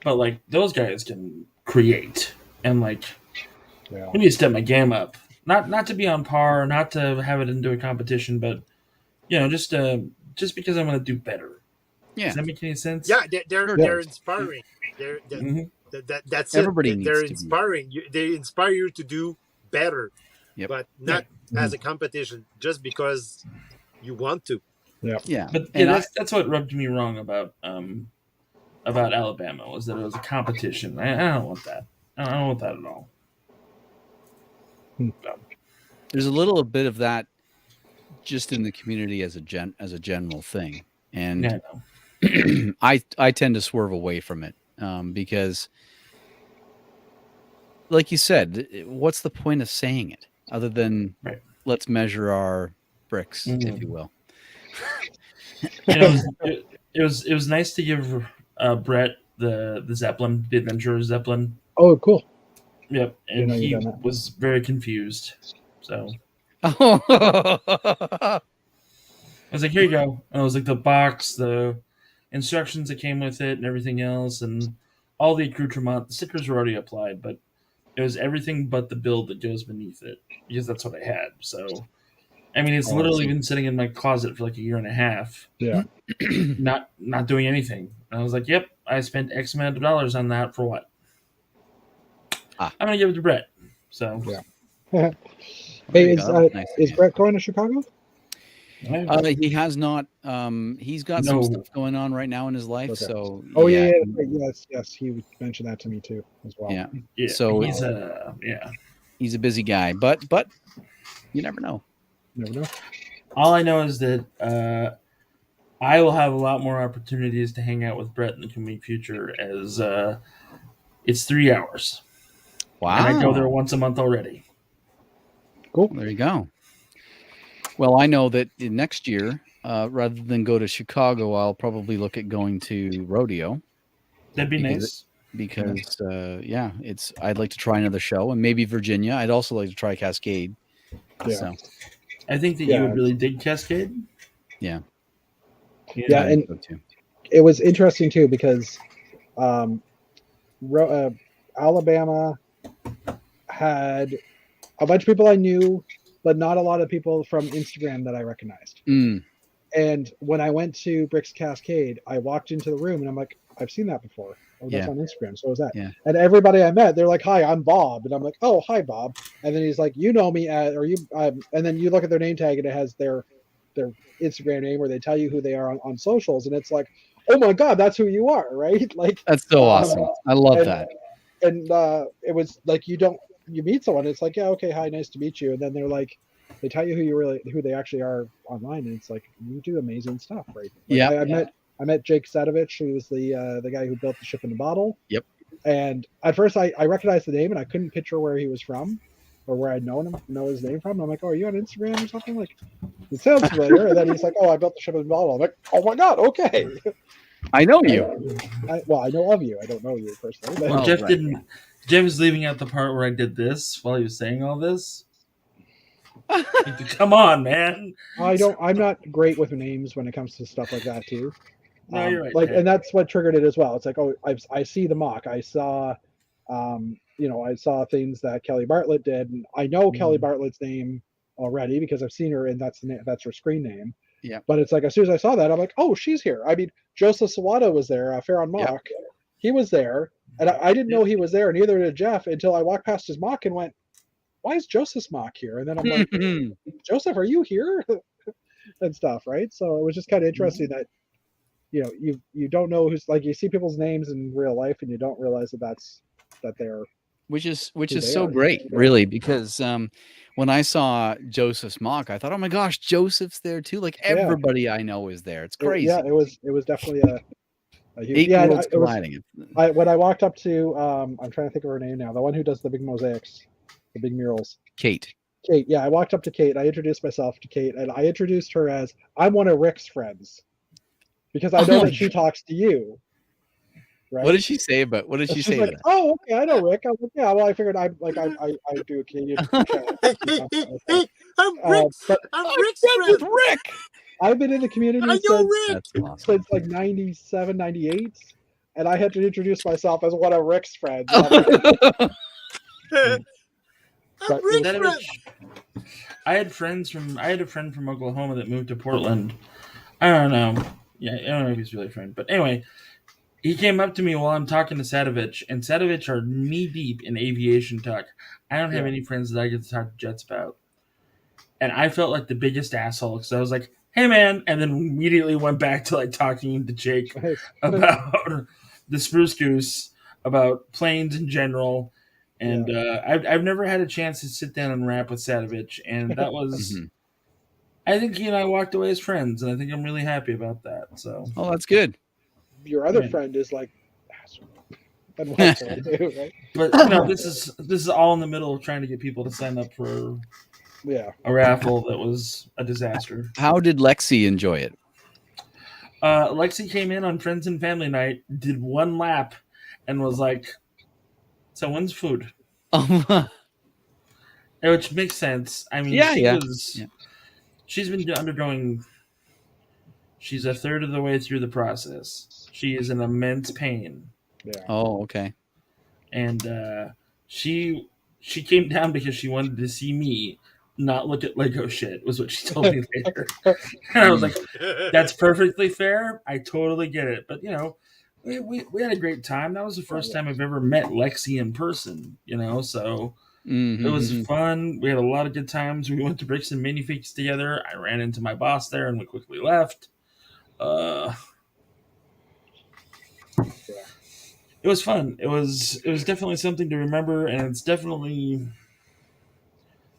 but like those guys can create, and like we need to step my game up. Not to be on par, not to have it into a competition, but you know, just because I want to do better. Yeah. Does that make any sense? Yeah, they're inspiring. That's everybody it. Needs they're to inspiring. They inspire you to do better, but not as a competition, just because you want to. Yeah. But that's what rubbed me wrong about Alabama was that it was a competition. I don't want that. I don't want that at all. There's a little bit of that just in the community as a general thing, and I tend to swerve away from it because, like you said, what's the point of saying it other than let's measure our bricks, if you will. It was nice to give Brett the Zeppelin, the Adventurer Zeppelin. Oh, cool. Yep, and he was very confused. So I was like, "Here you go." And it was like the box, the instructions that came with it, and everything else, and all the accoutrement. The stickers were already applied, but it was everything but the build that goes beneath it because that's what I had. So, I mean, it's literally been sitting in my closet for like a year and a half. Yeah, not doing anything. And I was like, "Yep, I spent X amount of dollars on that for what?" I'm gonna give it to Brett. So yeah. Hey, is Brett going to Chicago? He has not. He's got some stuff going on right now in his life. Okay. So yes, he mentioned that to me too as well. Yeah. So he's a busy guy, but you never know. Never know. All I know is that I will have a lot more opportunities to hang out with Brett in the coming future as it's 3 hours. Wow. And I go there once a month already. Cool. There you go. Well, I know that next year, rather than go to Chicago, I'll probably look at going to Rodeo. That'd be nice. Because I'd like to try another show, and maybe Virginia. I'd also like to try Cascade. Yeah. So, I think that you would really dig Cascade. Yeah. Yeah, and it was interesting too because Alabama had a bunch of people I knew, but not a lot of people from Instagram that I recognized. And when I went to Bricks Cascade, I walked into the room and I'm like, I've seen that before. Oh, that's on Instagram. So was that. Yeah. And everybody I met, they're like, "Hi, I'm Bob," and I'm like, "Oh, hi, Bob." And then he's like, "You know me at, or you," and then you look at their name tag and it has their Instagram name, where they tell you who they are on socials, and it's like, oh my god, that's who you are, right? Like, that's so awesome. I love that. And it was like you meet someone, it's like, yeah, okay, hi, nice to meet you, and then they're like, they tell you who they actually are online, and it's like, you do amazing stuff, right? Like, I met Jake Sadovich, who was the guy who built the ship in the bottle. Yep. And at first I recognized the name and I couldn't picture where he was from or where I'd know his name from. And I'm like, oh, are you on Instagram or something? Like, it sounds familiar. And then he's like, oh, I built the ship in the bottle. I'm like, oh my god, okay. I know you. I know of you. I don't know you personally. But Jeff is leaving out the part where I did this while he was saying all this. Come on, man. I'm not great with names when it comes to stuff like that too. No, you're right. Like, and that's what triggered it as well. It's like, oh, I see the mock. I saw, I saw things that Kelly Bartlett did, and I know Kelly Bartlett's name already because I've seen her, and that's her screen name. Yeah. But it's like, as soon as I saw that, I'm like, oh, she's here. I mean, Joseph Sawada was there, Farron Mock. Yep. He was there, and I didn't know he was there, neither did Jeff, until I walked past his mock and went, why is Joseph's mock here? And then I'm like, Joseph, are you here? And stuff, right? So it was just kind of interesting that, you don't know who's, like, you see people's names in real life and you don't realize that they're, which is so great, really, because when I saw Joseph's mock, I thought, oh my gosh, Joseph's there too. Like, everybody I know is there. It's crazy. It was definitely a huge, worlds colliding. When I walked up to I'm trying to think of her name now, the one who does the big mosaics, the big murals. Kate, yeah, I walked up to Kate. I introduced myself to Kate, and I introduced her as, I'm one of Rick's friends, because I know that she talks to you. Right? What did she say about? What did she say? Like, oh, okay, I know Rick. I'm like, yeah, well, I figured I do a Canadian. I'm Rick's friend. Rick. I've been in the community since like 97, 98, and I had to introduce myself as one of Rick's friends. I had a friend from Oklahoma that moved to Portland. I don't know. Yeah, I don't know if he's really a friend, but anyway, he came up to me while I'm talking to Sadovich, and Sadovich are knee deep in aviation talk. I don't have any friends that I get to talk to jets about, and I felt like the biggest asshole because I was like, "Hey, man," and then immediately went back to like talking to Jake about the Spruce Goose, about planes in general. And I've never had a chance to sit down and rap with Sadovich, and that was, I think he and I walked away as friends, and I think I'm really happy about that. So, oh, that's good. Your other friend is like, right? But this is all in the middle of trying to get people to sign up for a raffle that was a disaster. How did Lexi enjoy it? Lexi came in on Friends and Family Night, did one lap, and was like, so when's food? Which makes sense. I mean, she's been undergoing. She's a third of the way through the process. She is in immense pain. Yeah. Oh, okay. And she came down because she wanted to see me, not look at Lego shit, was what she told me later. And I was like, that's perfectly fair. I totally get it. But, we had a great time. That was the first time I've ever met Lexi in person, so it was fun. We had a lot of good times. We went to Bricks and Minifigs together. I ran into my boss there and we quickly left. It was fun. It was definitely something to remember, and it's definitely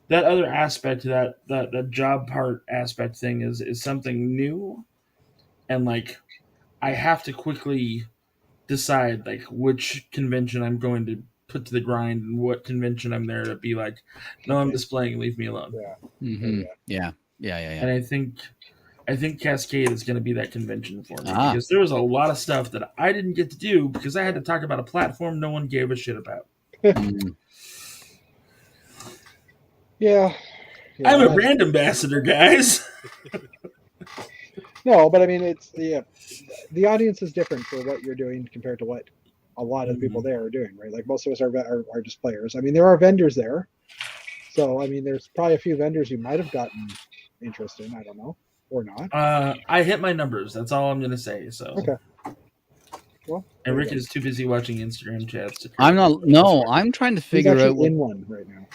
that other aspect, that job part aspect thing is something new and like I have to quickly decide like which convention I'm going to put to the grind and what convention I'm there to be like, no, I'm displaying, leave me alone. Yeah. And I think Cascade is going to be that convention for me because there was a lot of stuff that I didn't get to do because I had to talk about a platform no one gave a shit about. Yeah, I'm a brand ambassador, guys. No, but I mean, it's the audience is different for what you're doing compared to what a lot of the people there are doing, right? Like most of us are just players. I mean, there are vendors there, so I mean, there's probably a few vendors you might have gotten interest in. I don't know, or not. I hit my numbers. That's all I'm gonna say. So okay. Well, and Rick is too busy watching Instagram chats. I'm not. No, I'm trying to figure He's out. actually in one right now.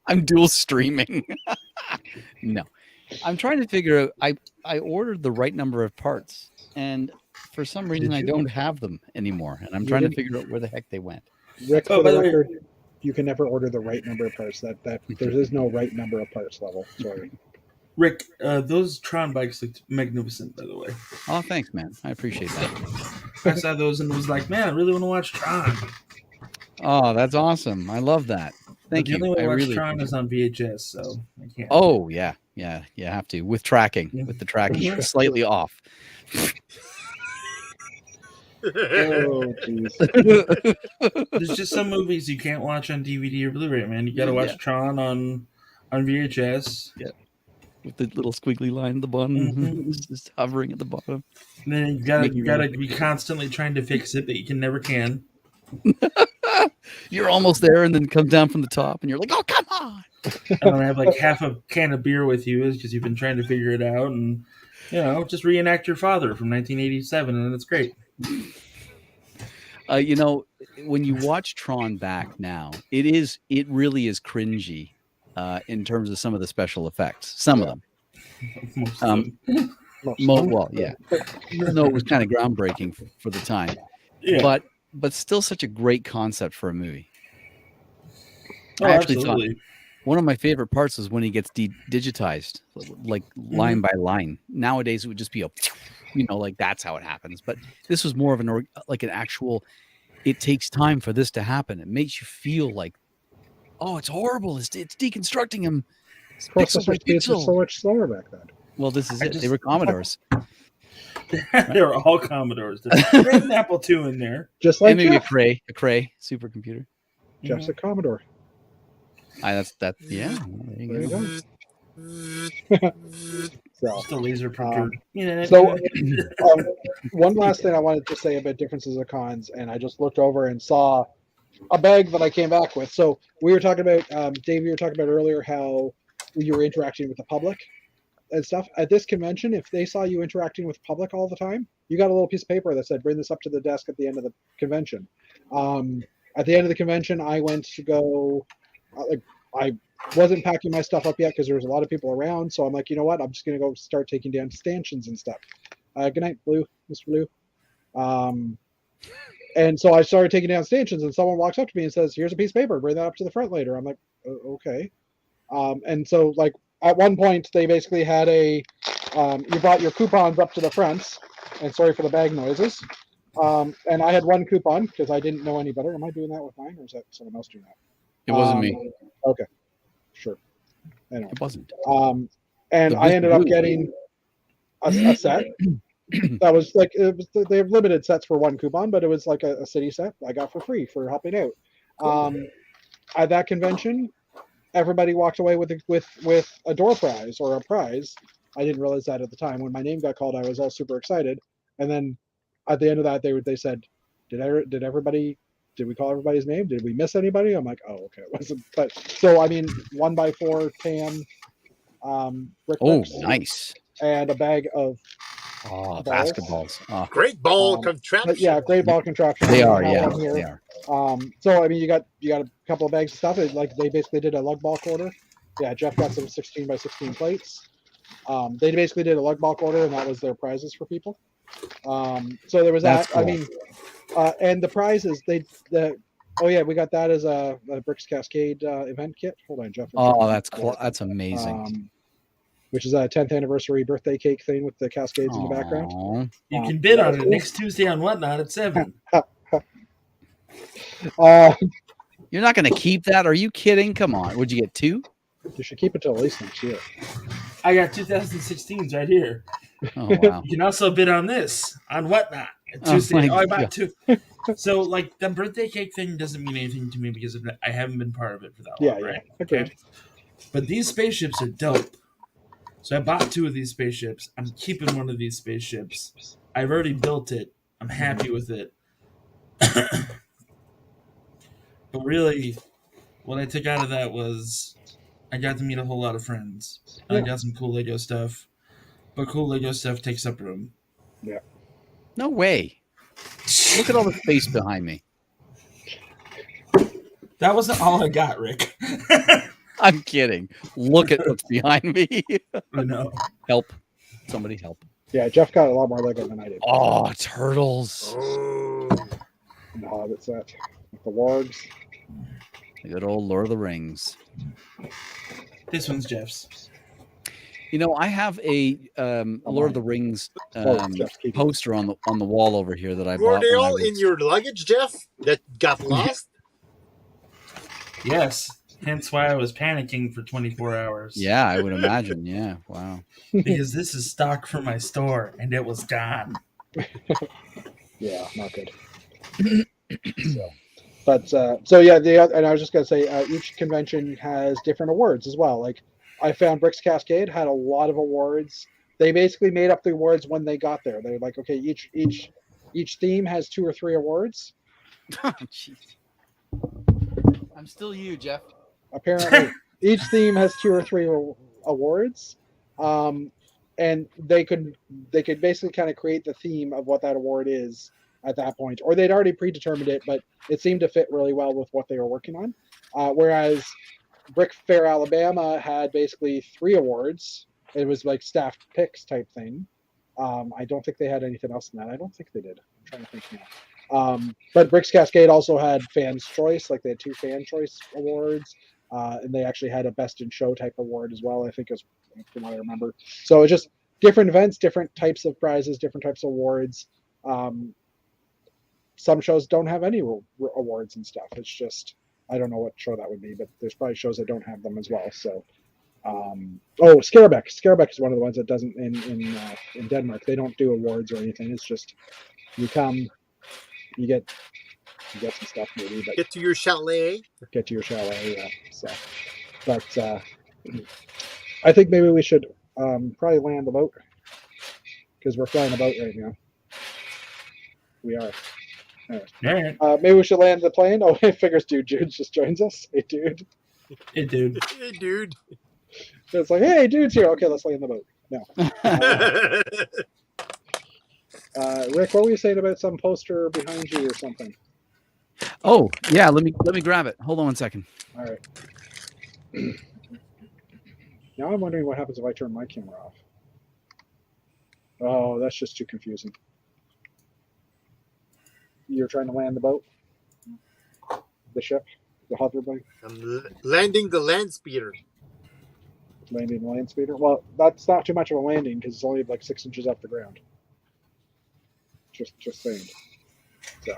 I'm dual streaming. No, I'm trying to figure out. I ordered the right number of parts, and for some reason I don't have them anymore, and I'm trying to figure out where the heck they went. Rick, for the record, you can never order the right number of parts. That there is no right number of parts level. Sorry. Rick, those Tron bikes looked magnificent, by the way. Oh, thanks, man. I appreciate that. I saw those and was like, man, I really want to watch Tron. Oh, that's awesome. I love that. Thank you. The only way I I watch really Tron is on VHS, so I can't. Oh, yeah. Yeah, you have to. With tracking. With the tracking slightly off. Oh, jeez. There's just some movies you can't watch on DVD or Blu-ray, man. You got to watch Tron on VHS. Yeah. With the little squiggly line at the bottom, just hovering at the bottom. And then you gotta be constantly trying to fix it, but you can never can. You're almost there, and then come down from the top, and you're like, "Oh, come on!" And then have like half a can of beer with you, because you've been trying to figure it out, and just reenact your father from 1987, and it's great. When you watch Tron back now, it really is cringy. In terms of some of the special effects, some of them. Well, yeah. Even though it was kind of groundbreaking for the time, but still such a great concept for a movie. I actually thought one of my favorite parts was when he gets digitized, like line by line. Nowadays, it would just be like that's how it happens. But this was more of an actual. It takes time for this to happen. It makes you feel like, oh, it's horrible. It's deconstructing him. Space was so much slower back then. Well, this is it. They were Commodores. They were all Commodores. There's an Apple II in there. Just like maybe a Cray supercomputer. Jeff's a Commodore. That's that. Yeah. There you go. Just a laser printer. So, one last thing I wanted to say about differences of cons, and I just looked over and saw a bag that I came back with. So we were talking about, Dave, you were talking about earlier how you were interacting with the public and stuff. At this convention, if they saw you interacting with the public all the time, you got a little piece of paper that said, bring this up to the desk at the end of the convention. At the end of the convention, I went to go, I wasn't packing my stuff up yet because there was a lot of people around. So I'm like, you know what? I'm just going to go start taking down stanchions and stuff. Good night, Mr. Blue. And so I started taking down stanchions, and someone walks up to me and says, here's a piece of paper, bring that up to the front later. I'm like, okay. And so like at one point they basically had you brought your coupons up to the front, and sorry for the bag noises. And I had one coupon because I didn't know any better. Am I doing that with mine, or is that someone else doing that? It wasn't me. Okay. Sure. Anyway. It wasn't. And I ended up getting a set. That was like they have limited sets for one coupon, but it was like a city set I got for free for helping out. At that convention, everybody walked away with a door prize or a prize. I didn't realize that at the time. When my name got called, I was all super excited. And then at the end of that, they said, did we call everybody's name? Did we miss anybody? I'm like, oh, okay, it wasn't. But so I mean, 1x4 tan. Bricks, nice. And a bag of basketballs. Great ball contraption. Yeah, great ball contraption. They are, yeah. They are. So I mean, you got a couple of bags of stuff. Like they basically did a lug ball quarter. Yeah, Jeff got some 16x16 plates. They basically did a lug ball quarter, and that was their prizes for people. So there was that. Cool. I mean, and the prizes we got that as a Bricks Cascade event kit. Hold on, Jeff. Oh, that's cool. That's amazing. which is a 10th anniversary birthday cake thing with the cascades in the background. Aw. You can bid on it next Tuesday on Whatnot at 7. You're not going to keep that? Are you kidding? Come on. Would you get 2? You should keep it till at least next year. I got 2016s right here. Oh, wow. You can also bid on this on Whatnot at Tuesday. I bought 2. So, like, the birthday cake thing doesn't mean anything to me because I haven't been part of it for that long, right? Okay. But these spaceships are dope. So I bought 2 of these spaceships. I'm keeping one of these spaceships. I've already built it. I'm happy with it. But really, what I took out of that was I got to meet a whole lot of friends. I got some cool Lego stuff. But cool Lego stuff takes up room. Yeah. No way. Look at all the space behind me. That wasn't all I got, Rick. I'm kidding. Look at what's behind me. I know. Help. Somebody help. Yeah, Jeff got a lot more Lego than I did. Oh, turtles. Oh. And the Hobbit set. With the wargs. The good old Lord of the Rings. This one's Jeff's. You know, I have a Lord of the Rings poster on the wall over here that I bought. Were they all in your luggage, Jeff, that got lost? Yes. Hence why I was panicking for 24 hours. Yeah, I would imagine. Yeah, wow. Because this is stock for my store, and it was gone. Yeah, not good. And I was just gonna say, each convention has different awards as well. Like, I found Bricks Cascade had a lot of awards. They basically made up the awards when they got there. They're like, okay, each theme has 2 or 3 awards. Oh, I'm still you, Jeff. Apparently, each theme has 2 or 3 awards, and they could basically kind of create the theme of what that award is at that point, or they'd already predetermined it, but it seemed to fit really well with what they were working on. Whereas Brick Fair Alabama had basically 3 awards. It was like staffed picks type thing. I don't think they had anything else than that. I don't think they did. I'm trying to think now. But Bricks Cascade also had Fans Choice, like they had 2 Fan Choice awards, and they actually had a Best in Show type award as well, I think, is from what I remember. So it's just different events, different types of prizes, different types of awards. Some shows don't have any awards and stuff. It's just, I don't know what show that would be, but there's probably shows that don't have them as well. So, Scarebeck. Scarebeck is one of the ones that doesn't in Denmark. They don't do awards or anything. It's just you come, you get some stuff maybe, but Get to your chalet. Yeah. So, but I think maybe we should probably land the boat because we're flying a boat right now. We are. Right. Maybe we should land the plane. Oh, it figures Jude just joins us. Hey, dude. Hey, dude. Hey, dude. It's like, hey, dude's here. Okay, let's land the boat. No. Rick, what were you saying about some poster behind you or something? Oh, yeah. Let me grab it. Hold on 1 second. All right. Now I'm wondering what happens if I turn my camera off. Oh, that's just too confusing. You're trying to land the boat? The ship? The hoverboard? I'm landing the land speeder. Landing the land speeder? Well, that's not too much of a landing because it's only like 6 inches off the ground. Just saying. So,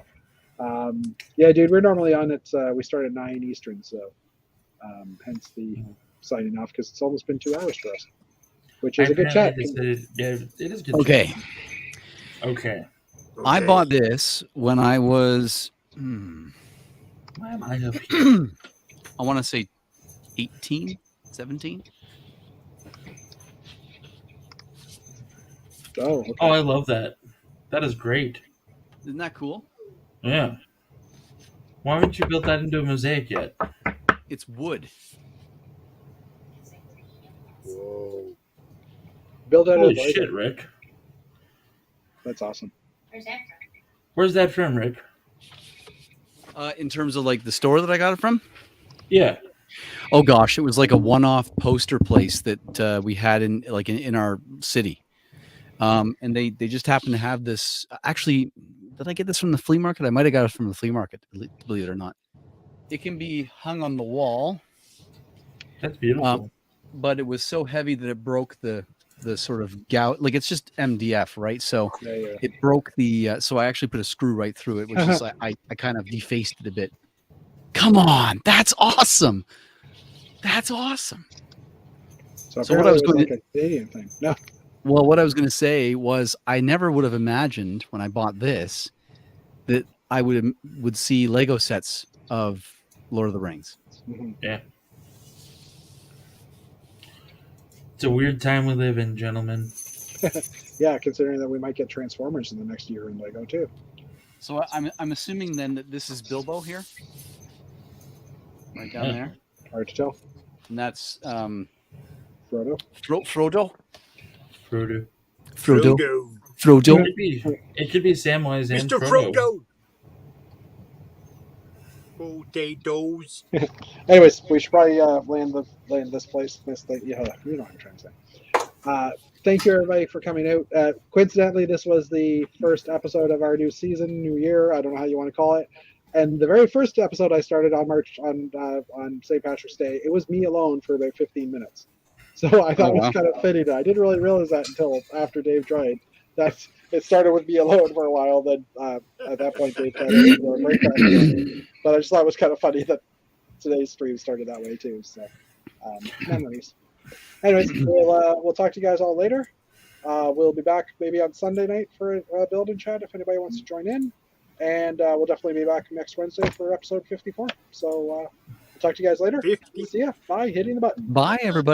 yeah, dude, we're normally on at, we start at 9 Eastern, so hence the signing off because it's almost been 2 hours for us, which is a good chat. It is good. Okay. Okay. I bought this when I was, Why am I up here? I want to say 18, 17. Oh, okay. Oh, I love that. That is great. Isn't that cool? Yeah. Why haven't you built that into a mosaic yet? It's wood. Whoa. Build out Holy of Lego. shit, Rick. That's awesome. Where's that from, Rick? In terms of like the store that I got it from? Yeah. Oh gosh, it was like a one-off poster place that we had in our city. And they just happened to have this. Actually, did I get this from the flea market? I might have got it from the flea market, believe it or not. It can be hung on the wall. That's beautiful. but it was so heavy that it broke the sort of gout. Like it's just MDF, right? So Yeah. it broke the. So I actually put a screw right through it, which is like I kind of defaced it a bit. Come on, that's awesome. That's awesome. So what I was like a Canadian thing. No. Well, what I was going to say was I never would have imagined when I bought this that I would see Lego sets of Lord of the Rings. Mm-hmm. Yeah. It's a weird time we live in, gentlemen. Yeah, considering that we might get Transformers in the next year in Lego too. So I'm assuming then that this is Bilbo here, right down there. Hard to tell. And that's Frodo. Frodo. It could be Samwise and Mr. Frodo. Potatoes. Anyways, we should probably land this place. This thing. Yeah, you know what I'm trying to say. Thank you everybody for coming out. Coincidentally, this was the first episode of our new season, new year. I don't know how you want to call it. And the very first episode I started on St. Patrick's Day, it was me alone for about 15 minutes. So I thought it was kind of fitting. I didn't really realize that until after Dave joined. That it started with me alone for a while. Then at that point, Dave tried to do a breakdown. But I just thought it was kind of funny that today's stream started that way too. So memories. Anyways, we'll talk to you guys all later. We'll be back maybe on Sunday night for a building chat if anybody wants to join in. And we'll definitely be back next Wednesday for episode 54. So we'll talk to you guys later. 50. See ya. Bye. Hitting the button. Bye, everybody.